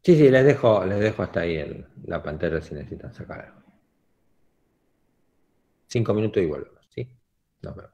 Sí, les dejo hasta ahí la pantalla si necesitan sacar algo. 5 minutos y volvemos, ¿sí? Nos vemos.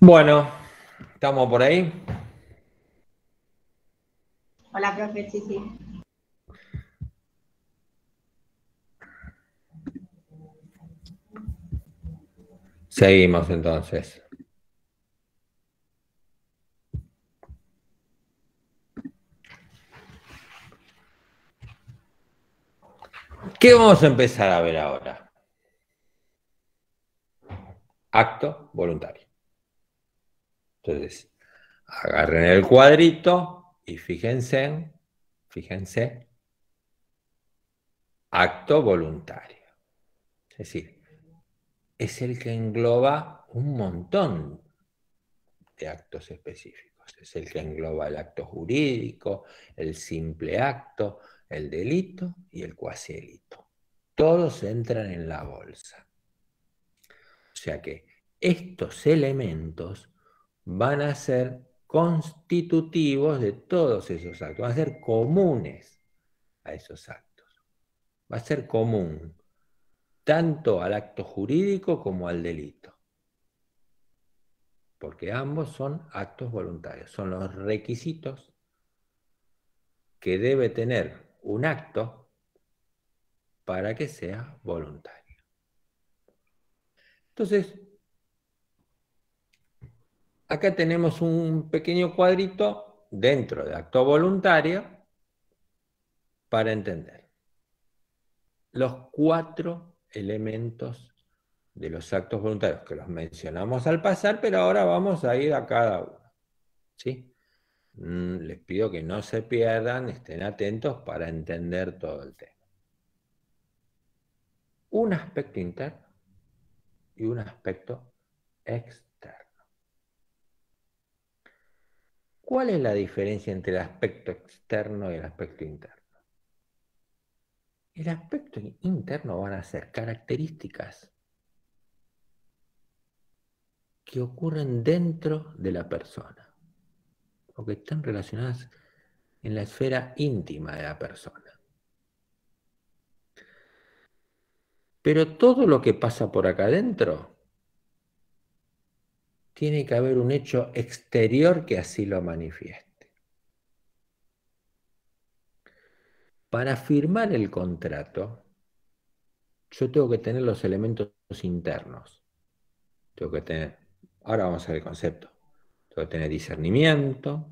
Bueno, ¿estamos por ahí? Hola, profe, sí, sí. Seguimos entonces. ¿Qué vamos a empezar a ver ahora? Acto voluntario. Entonces, agarren el cuadrito y fíjense, acto voluntario. Es decir, es el que engloba un montón de actos específicos. Es el que engloba el acto jurídico, el simple acto, el delito y el cuasi delito. Todos entran en la bolsa. O sea que estos elementos van a ser constitutivos de todos esos actos, van a ser comunes a esos actos. Va a ser común tanto al acto jurídico como al delito. Porque ambos son actos voluntarios, son los requisitos que debe tener un acto para que sea voluntario. Entonces, acá tenemos un pequeño cuadrito dentro de acto voluntario para entender los 4 elementos de los actos voluntarios que los mencionamos al pasar, pero ahora vamos a ir a cada uno. ¿Sí? Les pido que no se pierdan, estén atentos para entender todo el tema. Un aspecto interno y un aspecto externo. ¿Cuál es la diferencia entre el aspecto externo y el aspecto interno? El aspecto interno van a ser características que ocurren dentro de la persona, o que están relacionadas en la esfera íntima de la persona. Pero todo lo que pasa por acá adentro, tiene que haber un hecho exterior que así lo manifieste. Para firmar el contrato, yo tengo que tener los elementos internos. Tengo que tener, ahora vamos a ver el concepto. Tengo que tener discernimiento,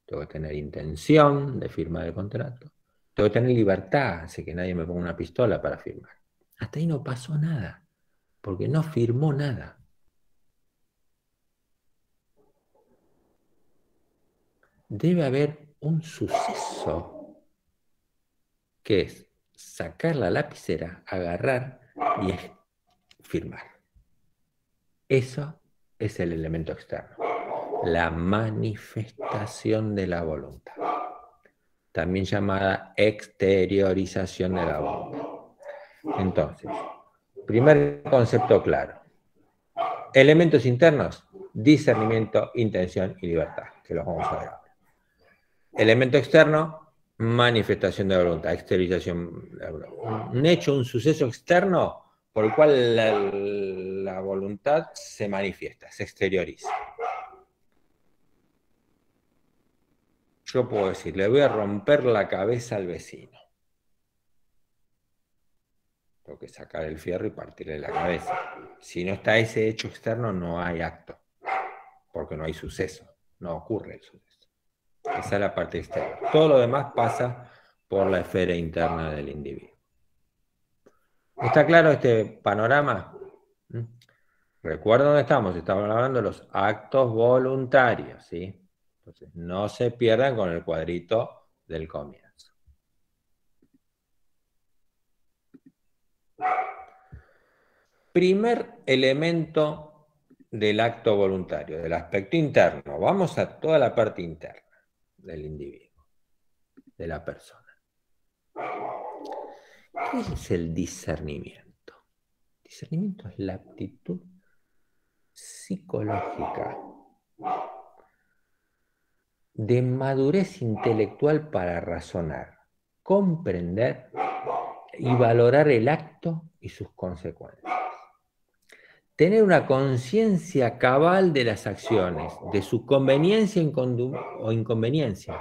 tengo que tener intención de firmar el contrato, tengo que tener libertad, así que nadie me ponga una pistola para firmar. Hasta ahí no pasó nada, porque no firmó nada. Debe haber un suceso, que es sacar la lapicera, agarrar y firmar. Eso es el elemento externo, la manifestación de la voluntad, también llamada exteriorización de la voluntad. Entonces, primer concepto claro. Elementos internos, discernimiento, intención y libertad, que los vamos a ver ahora. Elemento externo, manifestación de la voluntad, exteriorización de la voluntad. Un hecho, un suceso externo por el cual la voluntad se manifiesta, se exterioriza. Yo puedo decir, le voy a romper la cabeza al vecino. Tengo que sacar el fierro y partirle la cabeza. Si no está ese hecho externo, no hay acto, porque no hay suceso, no ocurre el suceso. Esa es la parte externa. Todo lo demás pasa por la esfera interna del individuo. ¿Está claro este panorama? Recuerda dónde estamos. Estamos hablando de los actos voluntarios, ¿sí? Entonces, no se pierdan con el cuadrito del comienzo. Primer elemento del acto voluntario, del aspecto interno. Vamos a toda la parte interna del individuo, de la persona. ¿Qué es el discernimiento? El discernimiento es la aptitud psicológica de madurez intelectual para razonar, comprender y valorar el acto y sus consecuencias. tener una conciencia cabal de las acciones, de su conveniencia o inconveniencia,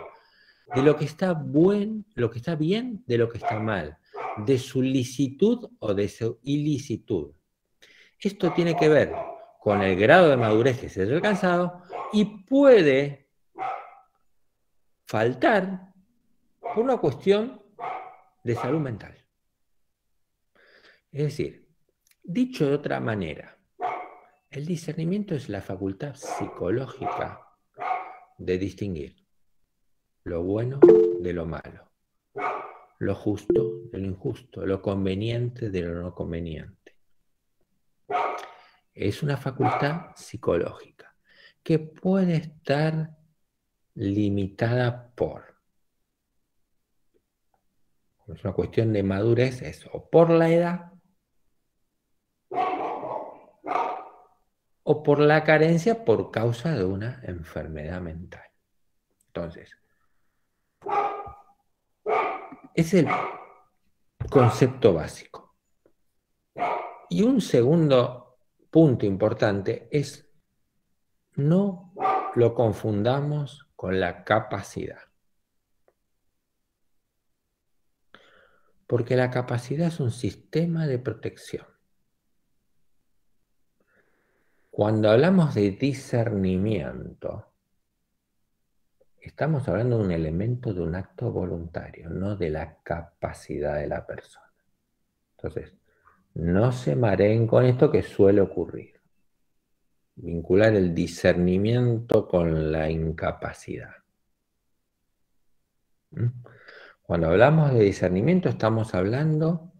de lo que está lo que está bien, de lo que está mal, de su licitud o de su ilicitud. Esto tiene que ver con el grado de madurez que se haya alcanzado y puede faltar por una cuestión de salud mental. Es decir, dicho de otra manera, el discernimiento es la facultad psicológica de distinguir lo bueno de lo malo, lo justo de lo injusto, lo conveniente de lo no conveniente. Es una facultad psicológica que puede estar limitada es una cuestión de madurez, es o por la edad o por la carencia por causa de una enfermedad mental. Entonces, es el concepto básico. Y un segundo punto importante es no lo confundamos con la capacidad. Porque la capacidad es un sistema de protección. Cuando hablamos de discernimiento, estamos hablando de un elemento de un acto voluntario, no de la capacidad de la persona. Entonces, no se mareen con esto que suele ocurrir. Vincular el discernimiento con la incapacidad. Cuando hablamos de discernimiento estamos hablando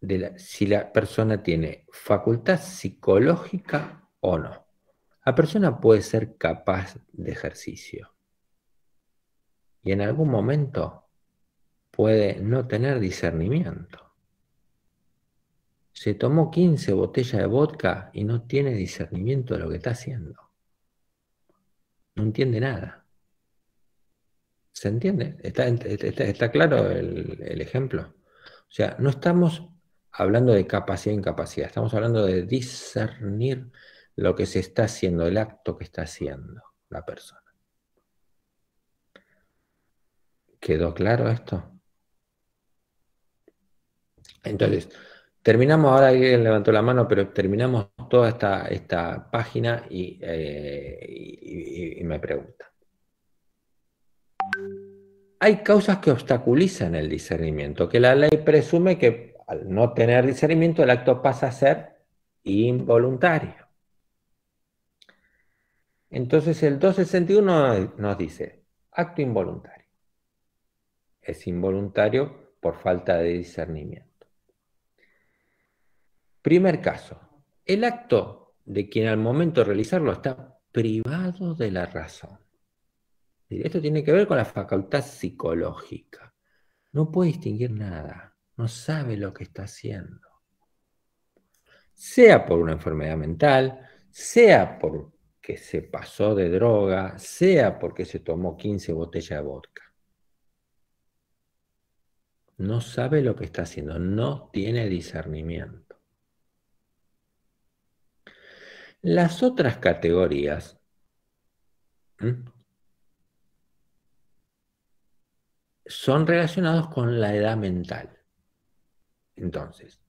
de si la persona tiene facultad psicológica o no. La persona puede ser capaz de ejercicio y en algún momento puede no tener discernimiento. Se tomó 15 botellas de vodka y no tiene discernimiento de lo que está haciendo. No entiende nada. ¿Se entiende? ¿Está claro el ejemplo? O sea, no estamos hablando de capacidad e incapacidad, estamos hablando de discernir lo que se está haciendo, el acto que está haciendo la persona. ¿Quedó claro esto? Entonces, terminamos, ahora alguien levantó la mano, pero terminamos toda esta página y me pregunta. Hay causas que obstaculizan el discernimiento, que la ley presume que al no tener discernimiento el acto pasa a ser involuntario. Entonces el 261 nos dice, acto involuntario. Es involuntario por falta de discernimiento. Primer caso, el acto de quien al momento de realizarlo está privado de la razón. Esto tiene que ver con la facultad psicológica. No puede distinguir nada, no sabe lo que está haciendo. Sea por una enfermedad mental, sea porque se pasó de droga, sea porque se tomó 15 botellas de vodka. No sabe lo que está haciendo, no tiene discernimiento. Las otras categorías son relacionados con la edad mental. Entonces,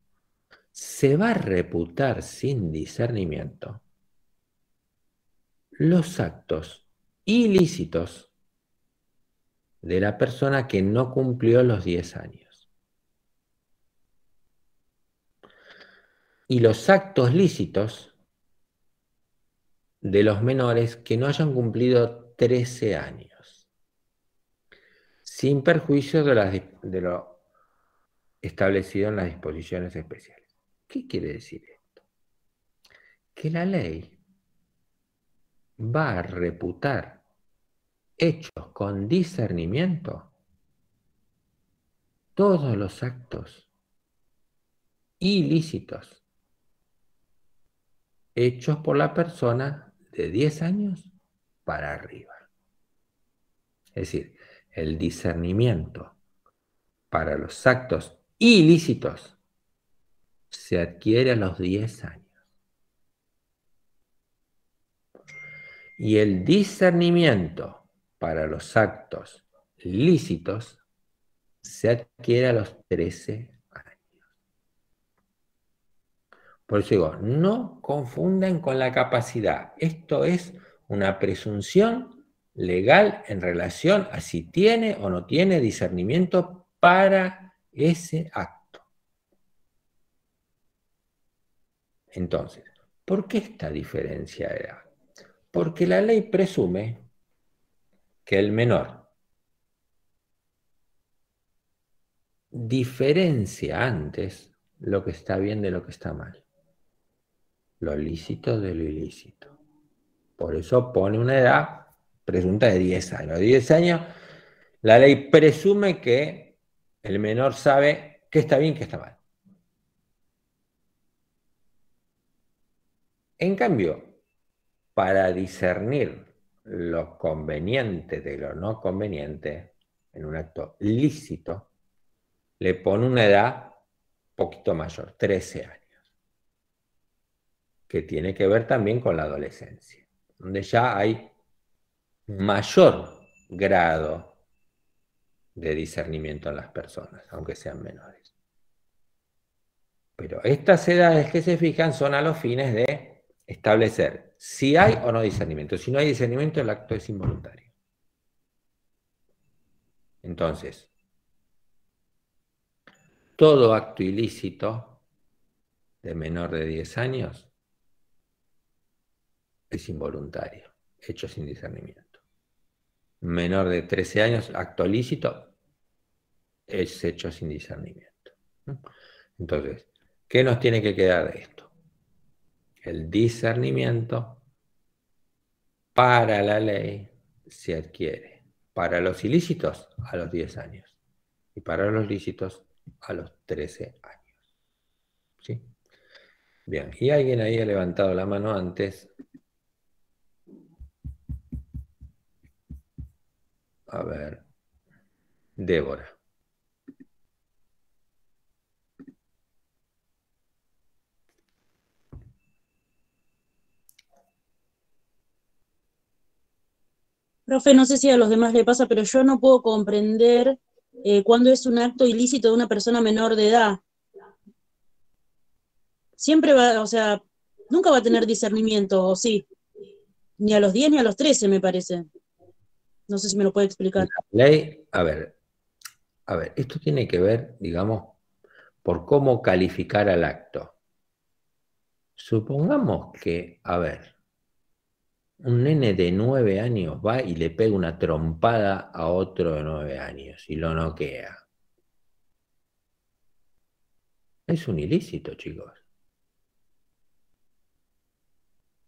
se va a reputar sin discernimiento los actos ilícitos de la persona que no cumplió los 10 años. Y los actos lícitos de los menores que no hayan cumplido 13 años. Sin perjuicio de lo establecido en las disposiciones especiales. ¿Qué quiere decir esto? Que la ley va a reputar hechos con discernimiento todos los actos ilícitos hechos por la persona de 10 años para arriba. Es decir, el discernimiento para los actos ilícitos se adquiere a los 10 años. Y el discernimiento para los actos lícitos se adquiere a los 13 años. Por eso digo, no confundan con la capacidad. Esto es una presunción legal en relación a si tiene o no tiene discernimiento para ese acto. Entonces, ¿por qué esta diferencia de edad? Porque la ley presume que el menor diferencia antes lo que está bien de lo que está mal, lo lícito de lo ilícito. Por eso pone una edad presunta de 10 años. A 10 años la ley presume que el menor sabe qué está bien y qué está mal. En cambio, para discernir lo conveniente de lo no conveniente en un acto lícito, le pone una edad poquito mayor, 13 años, que tiene que ver también con la adolescencia, donde ya hay mayor grado de discernimiento en las personas, aunque sean menores. Pero estas edades que se fijan son a los fines de establecer si hay o no discernimiento. Si no hay discernimiento, el acto es involuntario. Entonces, todo acto ilícito de menor de 10 años es involuntario, hecho sin discernimiento. Menor de 13 años, acto lícito, es hecho sin discernimiento. Entonces, ¿qué nos tiene que quedar de esto? El discernimiento para la ley se adquiere para los ilícitos a los 10 años y para los lícitos a los 13 años. ¿Sí? Bien, y alguien ahí ha levantado la mano antes. A ver, Débora. Profe, no sé si a los demás le pasa, pero yo no puedo comprender cuándo es un acto ilícito de una persona menor de edad. Siempre va, o sea, nunca va a tener discernimiento, ¿o sí? Ni a los 10 ni a los 13, me parece. No sé si me lo puede explicar. La ley, a ver, esto tiene que ver, digamos, por cómo calificar al acto. Supongamos que, a ver, un nene de 9 años va y le pega una trompada a otro de 9 años y lo noquea. Es un ilícito, chicos.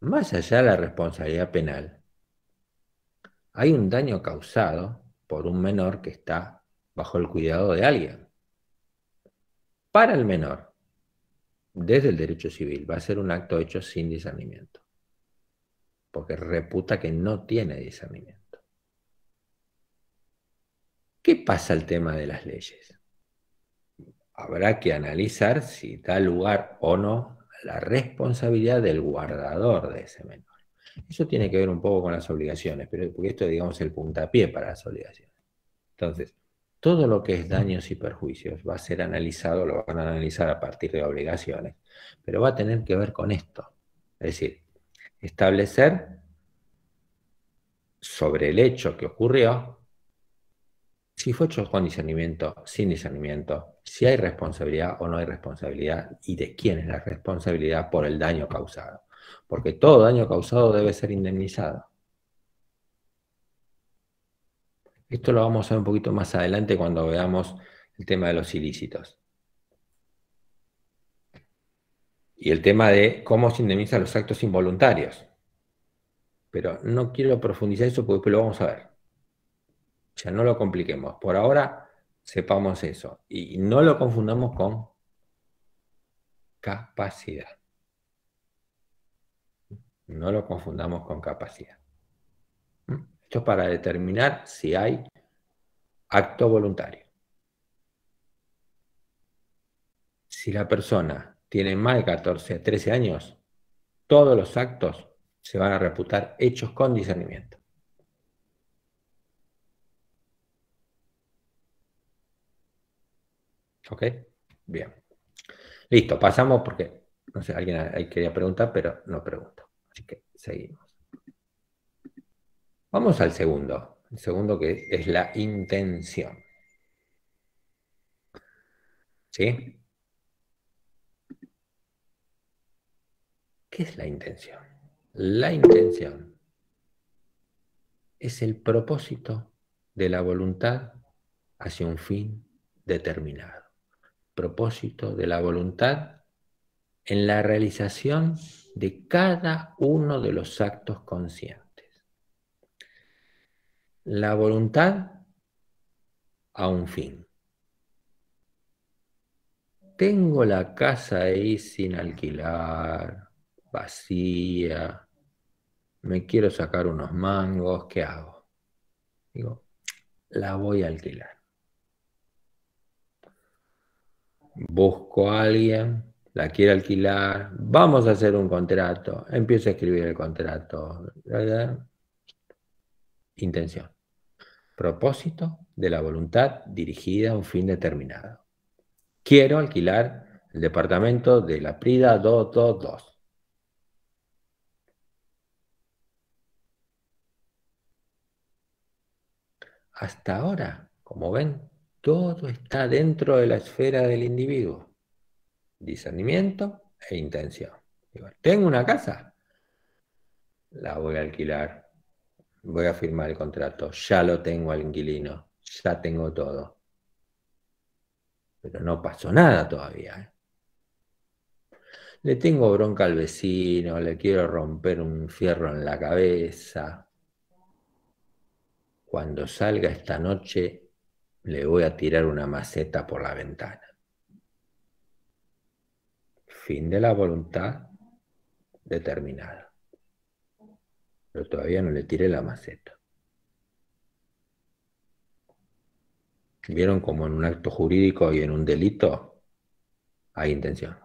Más allá de la responsabilidad penal, hay un daño causado por un menor que está bajo el cuidado de alguien. Para el menor, desde el derecho civil, va a ser un acto hecho sin discernimiento, porque reputa que no tiene discernimiento. ¿Qué pasa al tema de las leyes? Habrá que analizar si da lugar o no a la responsabilidad del guardador de ese menor. Eso tiene que ver un poco con las obligaciones, pero porque esto es, digamos, el puntapié para las obligaciones. Entonces, todo lo que es daños y perjuicios va a ser analizado, lo van a analizar a partir de obligaciones, pero va a tener que ver con esto. Es decir, establecer sobre el hecho que ocurrió, si fue hecho con discernimiento, sin discernimiento, si hay responsabilidad o no hay responsabilidad, y de quién es la responsabilidad por el daño causado. Porque todo daño causado debe ser indemnizado. Esto lo vamos a ver un poquito más adelante cuando veamos el tema de los ilícitos. Y el tema de cómo se indemnizan los actos involuntarios. Pero no quiero profundizar eso porque después lo vamos a ver. O sea, no lo compliquemos. Por ahora, sepamos eso. Y no lo confundamos con capacidad. No lo confundamos con capacidad. Esto es para determinar si hay acto voluntario. Si la persona tiene más de 14, 13 años, todos los actos se van a reputar hechos con discernimiento. ¿Ok? Bien. Listo, pasamos porque, no sé, alguien ahí quería preguntar, pero no preguntó. Así que seguimos. Vamos al segundo. El segundo que es la intención. ¿Sí? ¿Qué es la intención? La intención es el propósito de la voluntad hacia un fin determinado. Propósito de la voluntad en la realización de cada uno de los actos conscientes. La voluntad a un fin. Tengo la casa ahí sin alquilar, vacía, me quiero sacar unos mangos, ¿qué hago? Digo, la voy a alquilar. Busco a alguien, la quiere alquilar, vamos a hacer un contrato, empiezo a escribir el contrato. Intención. Propósito de la voluntad dirigida a un fin determinado. Quiero alquilar el departamento de la Prida 222. Hasta ahora, como ven, todo está dentro de la esfera del individuo. Discernimiento e intención. Digo, ¿tengo una casa? La voy a alquilar. Voy a firmar el contrato. Ya lo tengo al inquilino. Ya tengo todo. Pero no pasó nada todavía, ¿eh? Le tengo bronca al vecino, le quiero romper un fierro en la cabeza. Cuando salga esta noche, le voy a tirar una maceta por la ventana. Fin de la voluntad determinada. Pero todavía no le tiré la maceta. ¿Vieron cómo en un acto jurídico y en un delito hay intención?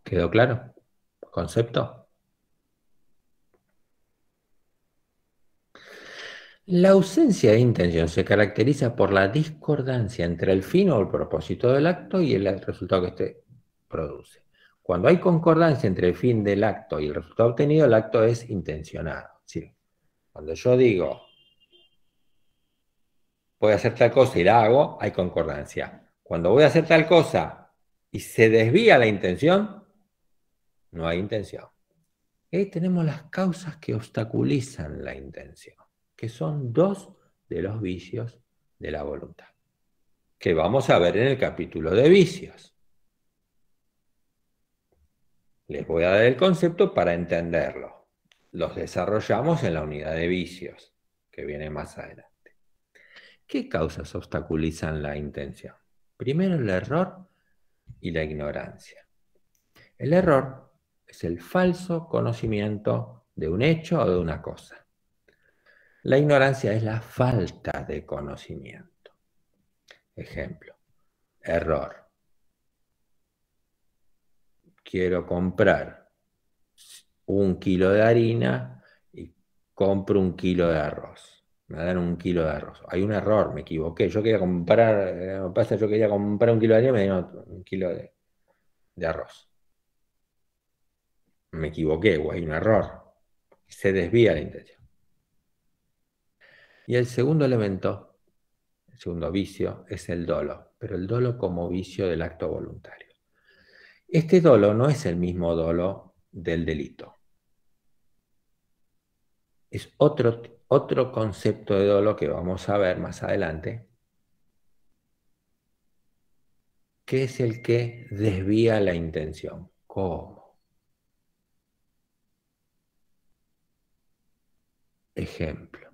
¿Quedó claro? ¿Concepto? La ausencia de intención se caracteriza por la discordancia entre el fin o el propósito del acto y el resultado que éste produce. Cuando hay concordancia entre el fin del acto y el resultado obtenido, el acto es intencionado. ¿Sí? Cuando yo digo, voy a hacer tal cosa y la hago, hay concordancia. Cuando voy a hacer tal cosa y se desvía la intención, no hay intención. Y ahí tenemos las causas que obstaculizan la intención, que son dos de los vicios de la voluntad, que vamos a ver en el capítulo de vicios. Les voy a dar el concepto para entenderlo. Los desarrollamos en la unidad de vicios, que viene más adelante. ¿Qué causas obstaculizan la intención? Primero, el error y la ignorancia. El error es el falso conocimiento de un hecho o de una cosa. La ignorancia es la falta de conocimiento. Ejemplo, error. Quiero comprar 1 kilo de harina y compro 1 kilo de arroz. Me dan 1 kilo de arroz. Hay un error, me equivoqué. Yo quería comprar, yo quería comprar 1 kilo de harina y me dieron 1 kilo de arroz. Me equivoqué o hay un error. Se desvía la intención. Y el segundo elemento, el segundo vicio, es el dolo, pero el dolo como vicio del acto voluntario. Este dolo no es el mismo dolo del delito. Es otro concepto de dolo que vamos a ver más adelante, que es el que desvía la intención. ¿Cómo? Ejemplo.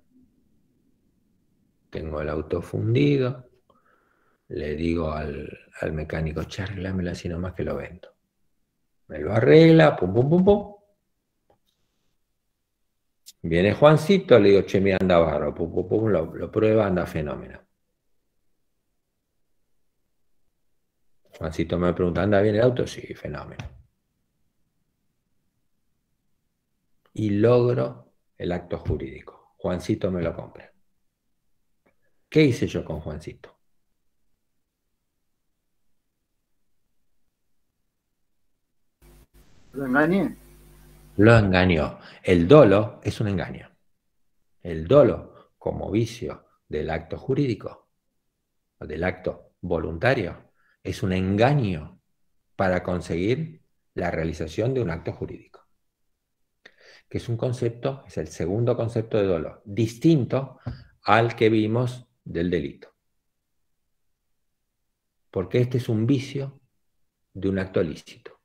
Tengo el auto fundido, le digo al mecánico, che, arreglámelo así nomás que lo vendo. Me lo arregla, pum, pum, pum, pum. Viene Juancito, le digo, che, mira, anda barro, pum, pum, pum, lo prueba, anda fenómeno. Juancito me pregunta, ¿anda bien el auto? Sí, fenómeno. y logro el acto jurídico. Juancito me lo compra. ¿Qué hice yo con Juancito? Lo engañé. Lo engañó. El dolo es un engaño. El dolo, como vicio del acto jurídico, o del acto voluntario, es un engaño para conseguir la realización de un acto jurídico. Que es un concepto, es el segundo concepto de dolo, distinto al que vimos del delito. Porque este es un vicio de un acto lícito.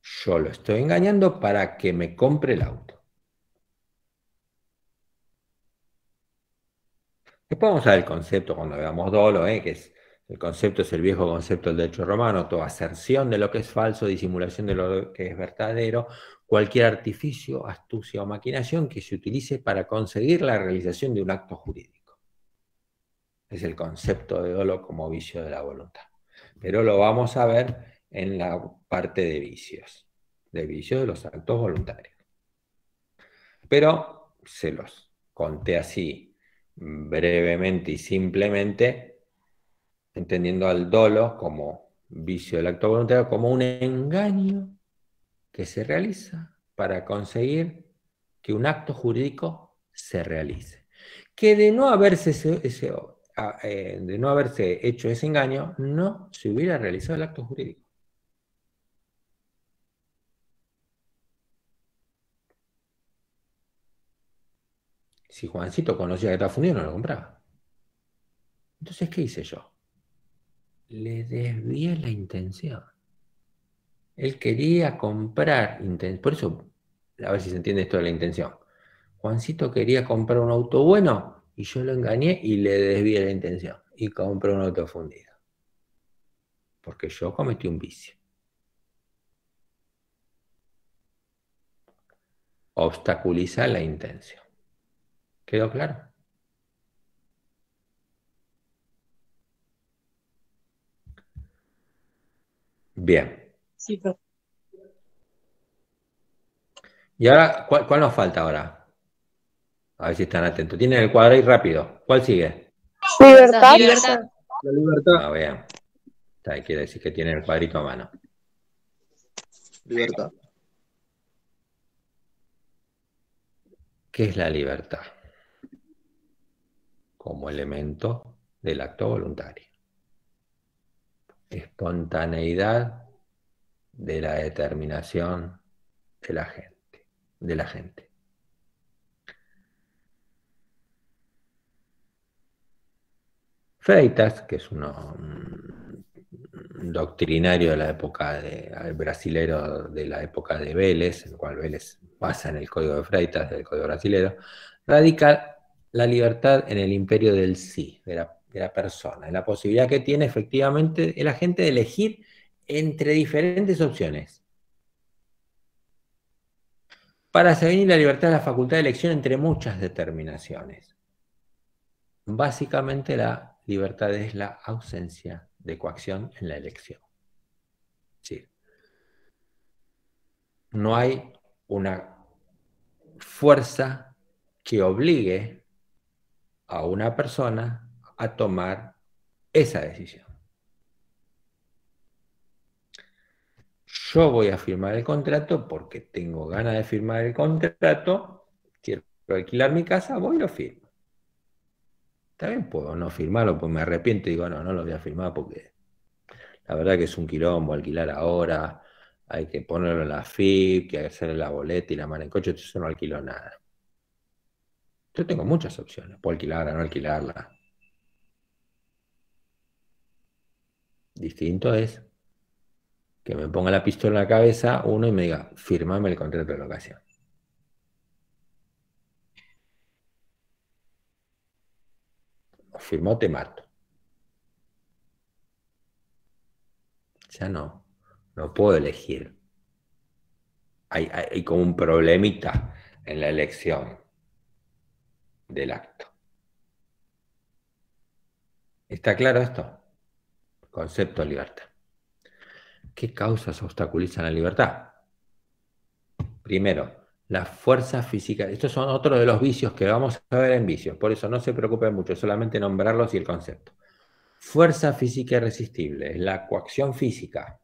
Yo lo estoy engañando para que me compre el auto. Después vamos a ver el concepto cuando veamos dolo, que es, el concepto es el viejo concepto del derecho romano, toda aserción de lo que es falso, disimulación de lo que es verdadero, cualquier artificio, astucia o maquinación que se utilice para conseguir la realización de un acto jurídico. Es el concepto de dolo como vicio de la voluntad. Pero lo vamos a ver en la parte de vicios de los actos voluntarios. Pero se los conté así brevemente y simplemente, entendiendo al dolo como vicio del acto voluntario, como un engaño que se realiza para conseguir que un acto jurídico se realice. Que de no haberse hecho ese engaño, no se hubiera realizado el acto jurídico. Si Juancito conocía que estaba fundido, no lo compraba. Entonces, ¿qué hice yo? Le desvié la intención. Él quería comprar, por eso, a ver si se entiende esto de la intención. Juancito quería comprar un auto bueno y yo lo engañé y le desvié la intención. Y compré un auto fundido. Porque yo cometí un vicio. Obstaculiza la intención. ¿Quedó claro? Bien. Sí, profe. Y ahora, ¿cuál nos falta ahora? A ver si están atentos. Tienen el cuadro ahí rápido. ¿Cuál sigue? Libertad. Libertad. La libertad. Ah, bien. Quiere decir que tienen el cuadrito a mano. Libertad. ¿Qué es la libertad? Como elemento del acto voluntario. Espontaneidad de la determinación de la gente. Freitas, que es un doctrinario de la época brasilero de la época de Vélez, en el cual Vélez basa en el código de Freitas, del código brasilero, radica la libertad en el imperio del sí, de la persona, en la posibilidad que tiene efectivamente el agente de elegir entre diferentes opciones. Para definir la libertad de la facultad de elección entre muchas determinaciones. Básicamente la libertad es la ausencia de coacción en la elección. Sí. No hay una fuerza que obligue a una persona a tomar esa decisión. Yo voy a firmar el contrato porque tengo ganas de firmar el contrato, quiero alquilar mi casa, voy y lo firmo. También puedo no firmarlo, pues me arrepiento y digo, no lo voy a firmar porque la verdad que es un quilombo alquilar ahora, hay que ponerlo en la FIP, que hacerle la boleta y la mano en coche, entonces no alquilo nada. Yo tengo muchas opciones, puedo alquilarla, no alquilarla. Distinto es que me ponga la pistola en la cabeza uno y me diga, firmame el contrato de locación. O firmó, te mato. Ya no puedo elegir. Hay como un problemita en la elección del acto. ¿Está claro esto? Concepto de libertad. ¿Qué causas obstaculizan la libertad? Primero, la fuerza física. Estos son otros de los vicios que vamos a ver en vicios. Por eso no se preocupen mucho, solamente nombrarlos y el concepto. Fuerza física irresistible, es la coacción física.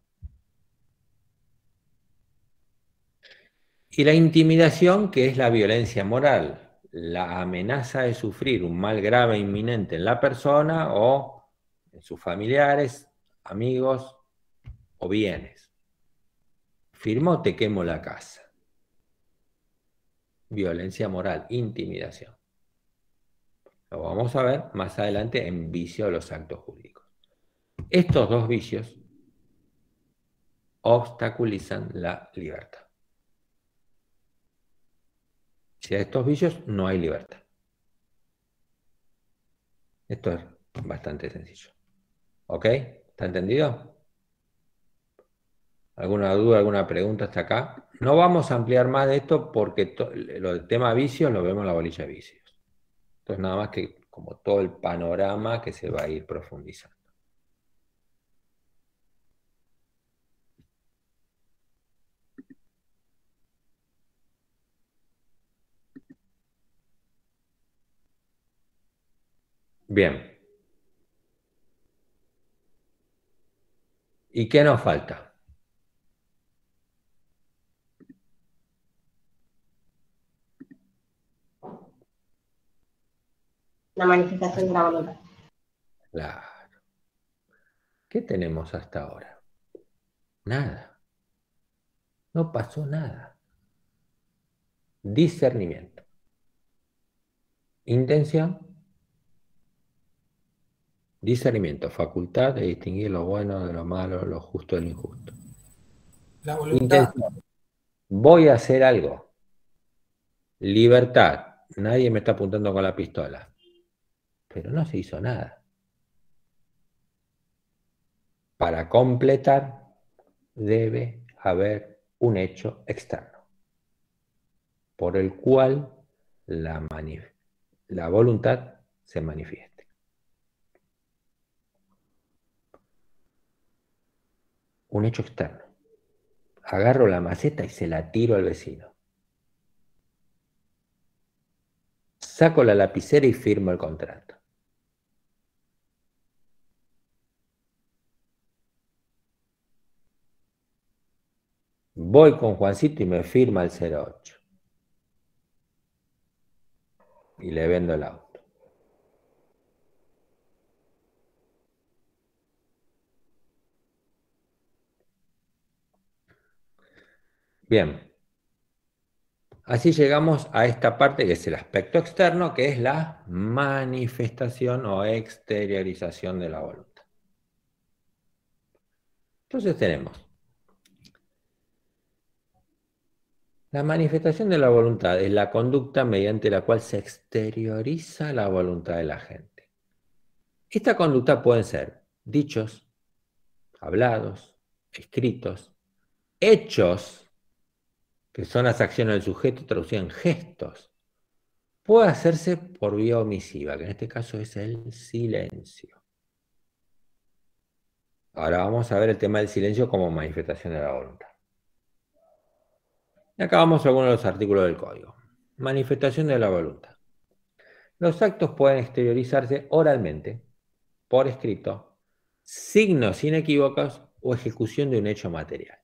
Y la intimidación, que es la violencia moral, la amenaza de sufrir un mal grave inminente en la persona o en sus familiares, amigos o bienes. Firmo, te quemo la casa. Violencia moral, intimidación. Lo vamos a ver más adelante en vicio de los actos jurídicos. Estos dos vicios obstaculizan la libertad. Si hay estos vicios, no hay libertad. Esto es bastante sencillo. ¿Ok? ¿Está entendido? ¿Alguna duda, alguna pregunta hasta acá? No vamos a ampliar más de esto porque el tema vicios lo vemos en la bolilla de vicios. Entonces nada más que como todo el panorama que se va a ir profundizando. Bien. ¿Y qué nos falta? La manifestación de la voluntad. Claro. ¿Qué tenemos hasta ahora? Nada. No pasó nada. Discernimiento. Intención. Discernimiento, facultad de distinguir lo bueno de lo malo, lo justo de lo injusto. La voluntad. Intención. Voy a hacer algo. Libertad. Nadie me está apuntando con la pistola. Pero no se hizo nada. Para completar, debe haber un hecho externo, por el cual la voluntad se manifieste. Un hecho externo. Agarro la maceta y se la tiro al vecino. Saco la lapicera y firmo el contrato. Voy con Juancito y me firma el 08. Y le vendo el auto. Bien. Así llegamos a esta parte que es el aspecto externo, que es la manifestación o exteriorización de la voluntad. Entonces tenemos la manifestación de la voluntad, es la conducta mediante la cual se exterioriza la voluntad de la gente. Esta conducta pueden ser dichos, hablados, escritos, hechos, que son las acciones del sujeto traducidas en gestos. Puede hacerse por vía omisiva, que en este caso es el silencio. Ahora vamos a ver el tema del silencio como manifestación de la voluntad. Y acá vamos a algunos de los artículos del código. Manifestación de la voluntad. Los actos pueden exteriorizarse oralmente, por escrito, signos inequívocos o ejecución de un hecho material.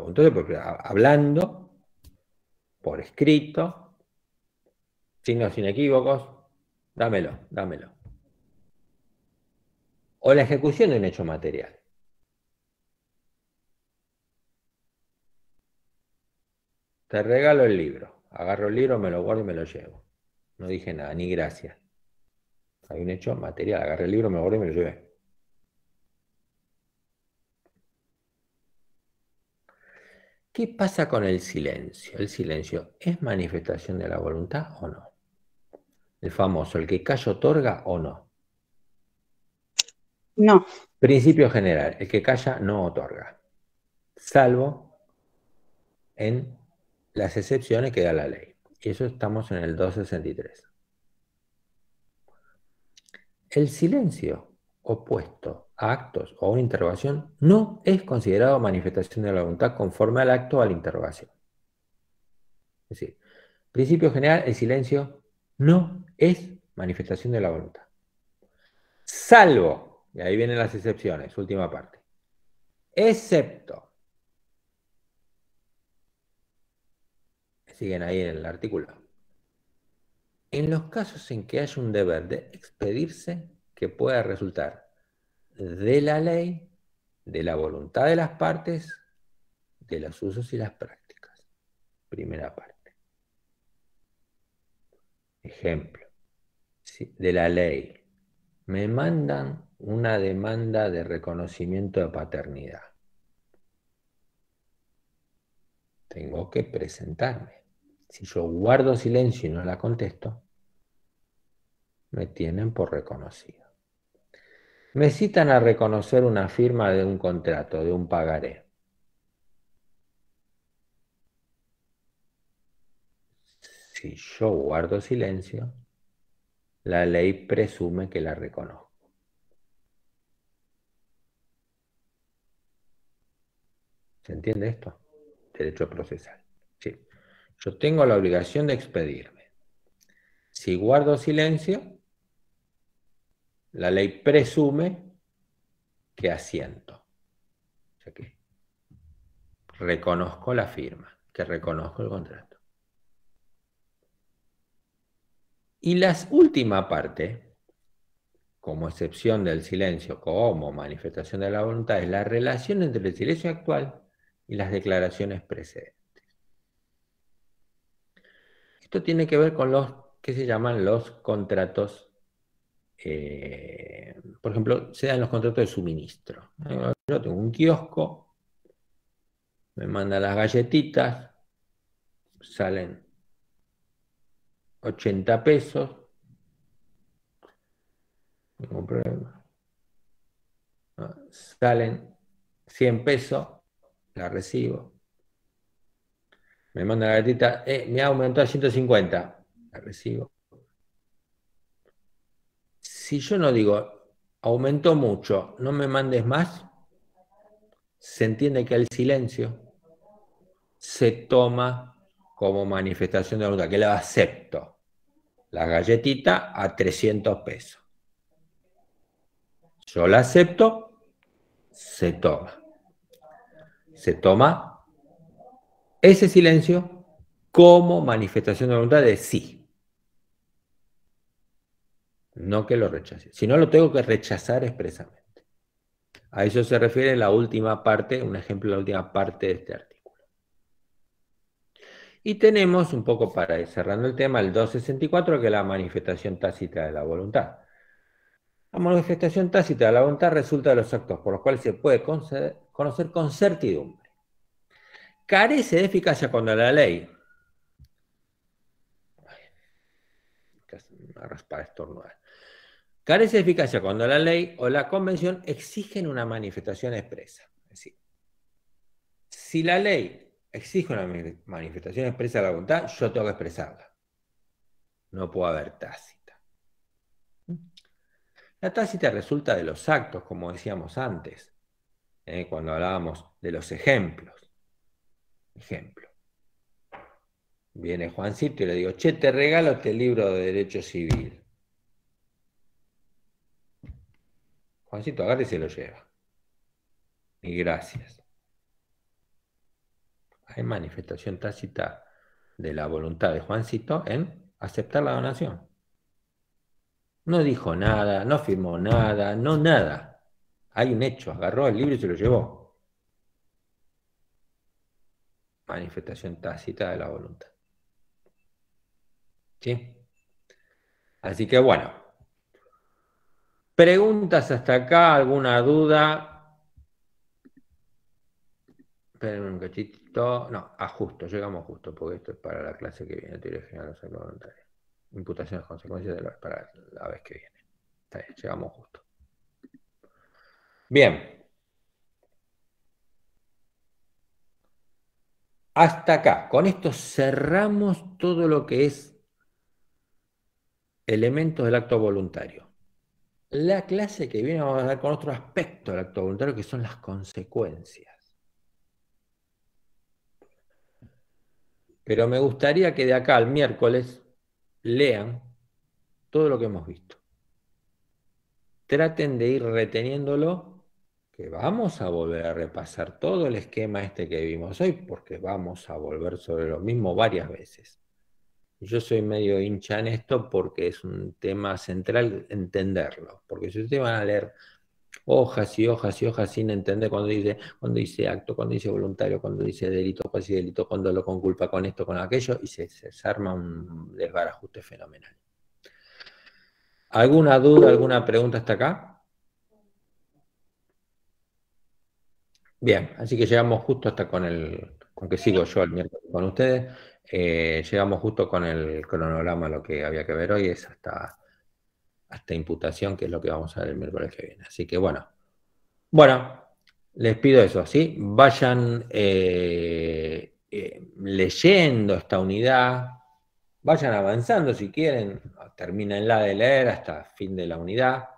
Entonces, hablando, por escrito, signos inequívocos, dámelo, dámelo. O la ejecución de un hecho material. Te regalo el libro. Agarro el libro, me lo guardo y me lo llevo. No dije nada, ni gracias. Hay un hecho material. Agarré el libro, me lo guardo y me lo llevé. ¿Qué pasa con el silencio? ¿El silencio es manifestación de la voluntad o no? El famoso, el que calla otorga o no. No. Principio general, el que calla no otorga. Salvo en las excepciones que da la ley. Y eso estamos en el 263. El silencio opuesto a actos o a una interrogación no es considerado manifestación de la voluntad conforme al acto o a la interrogación. Es decir, principio general, el silencio no es manifestación de la voluntad. Salvo, y ahí vienen las excepciones, última parte, excepto, siguen ahí en el artículo, en los casos en que haya un deber de expedirse que pueda resultar de la ley, de la voluntad de las partes, de los usos y las prácticas. Primera parte. Ejemplo, de la ley. Me mandan una demanda de reconocimiento de paternidad. Tengo que presentarme. Si yo guardo silencio y no la contesto, me tienen por reconocido. Me citan a reconocer una firma de un contrato, de un pagaré. Si yo guardo silencio, la ley presume que la reconozco. ¿Se entiende esto? Derecho procesal. Sí. Yo tengo la obligación de expedirme. Si guardo silencio, la ley presume que asiento. O sea que reconozco la firma, que reconozco el contrato. Y la última parte, como excepción del silencio, como manifestación de la voluntad, es la relación entre el silencio actual y las declaraciones precedentes. Esto tiene que ver con los que se llaman los contratos, por ejemplo, se dan los contratos de suministro. Yo tengo un kiosco, me mandan las galletitas, salen 80 pesos, ningún problema. Salen 100 pesos, la recibo. Me mandan la galletita, me ha aumentado a 150, la recibo. Si yo no digo, aumentó mucho, no me mandes más, se entiende que el silencio se toma como manifestación de voluntad, que la acepto. La galletita a 300 pesos. Yo la acepto, se toma. Se toma ese silencio como manifestación de voluntad de sí. No que lo rechace. Si no, lo tengo que rechazar expresamente. A eso se refiere la última parte, un ejemplo de la última parte de este artículo. Y tenemos, un poco para ir cerrando el tema, el 264, que es la manifestación tácita de la voluntad. La manifestación tácita de la voluntad resulta de los actos por los cuales se puede conocer con certidumbre. Carece de eficacia cuando la ley... Una raspada estornudada. Carece de eficacia cuando la ley o la convención exigen una manifestación expresa. Es decir, si la ley exige una manifestación expresa de la voluntad, yo tengo que expresarla. No puede haber tácita. La tácita resulta de los actos, como decíamos antes, cuando hablábamos de los ejemplos. Ejemplo. Viene Juancito y le digo, che, te regalo este libro de Derecho Civil. Juancito agarra y se lo lleva. Y gracias. Hay manifestación tácita de la voluntad de Juancito en aceptar la donación. No dijo nada, no firmó nada, no nada. Hay un hecho, agarró el libro y se lo llevó. Manifestación tácita de la voluntad. ¿Sí? Así que bueno. ¿Preguntas hasta acá? ¿Alguna duda? Esperen un cachito. No, justo, llegamos justo, porque esto es para la clase que viene, teoría general de los actos voluntarios. Imputaciones, consecuencias para la vez que viene. Está bien, llegamos justo. Bien. Hasta acá. Con esto cerramos todo lo que es elementos del acto voluntario. La clase que viene vamos a ver con otro aspecto del acto voluntario, que son las consecuencias. Pero me gustaría que de acá al miércoles lean todo lo que hemos visto. Traten de ir reteniéndolo, que vamos a volver a repasar todo el esquema este que vimos hoy, porque vamos a volver sobre lo mismo varias veces. Yo soy medio hincha en esto porque es un tema central entenderlo, porque si ustedes van a leer hojas y hojas y hojas sin entender cuando dice acto, cuando dice voluntario, cuando dice delito, cuasi delito, cuando lo conculpa con esto, con aquello, y se arma un desbarajuste fenomenal. ¿Alguna duda, alguna pregunta hasta acá? Bien, así que llegamos justo hasta con aunque sigo yo el miércoles con ustedes, llegamos justo con el cronograma, lo que había que ver hoy es hasta imputación, que es lo que vamos a ver el miércoles que viene. Así que bueno, les pido eso, ¿sí? Vayan leyendo esta unidad, vayan avanzando si quieren, termínenla de leer hasta fin de la unidad,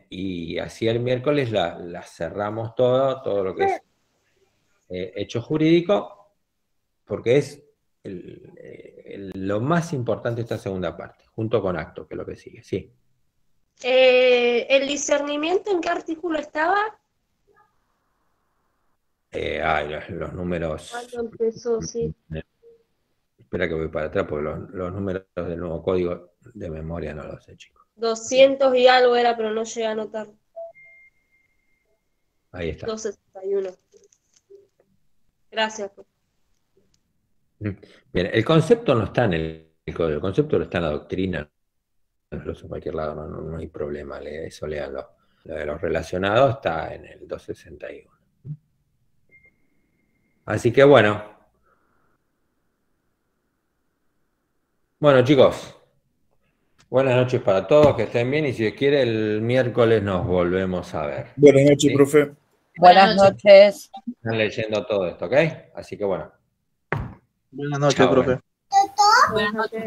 y así el miércoles la cerramos todo lo que es hecho jurídico, porque es lo más importante de esta segunda parte, junto con acto, que es lo que sigue, sí. ¿El discernimiento en qué artículo estaba? Los números... ¿Cuándo empezó? Sí. Espera que voy para atrás, porque los números del nuevo código de memoria no los sé, chicos. 200 y algo era, pero no llegué a anotar. Ahí está. 261. Gracias. Bien, el concepto no está en el código, el concepto lo está en la doctrina, no en cualquier lado, no hay problema, eso léanlo. Lo de los relacionados está en el 261. Así que bueno. Bueno, chicos, buenas noches para todos, que estén bien, y si quiere el miércoles nos volvemos a ver. Buenas noches, ¿sí? profe. Buenas noches. Están leyendo todo esto, ¿ok? Así que bueno. Buenas noches, Chao, profe. Buenas noches.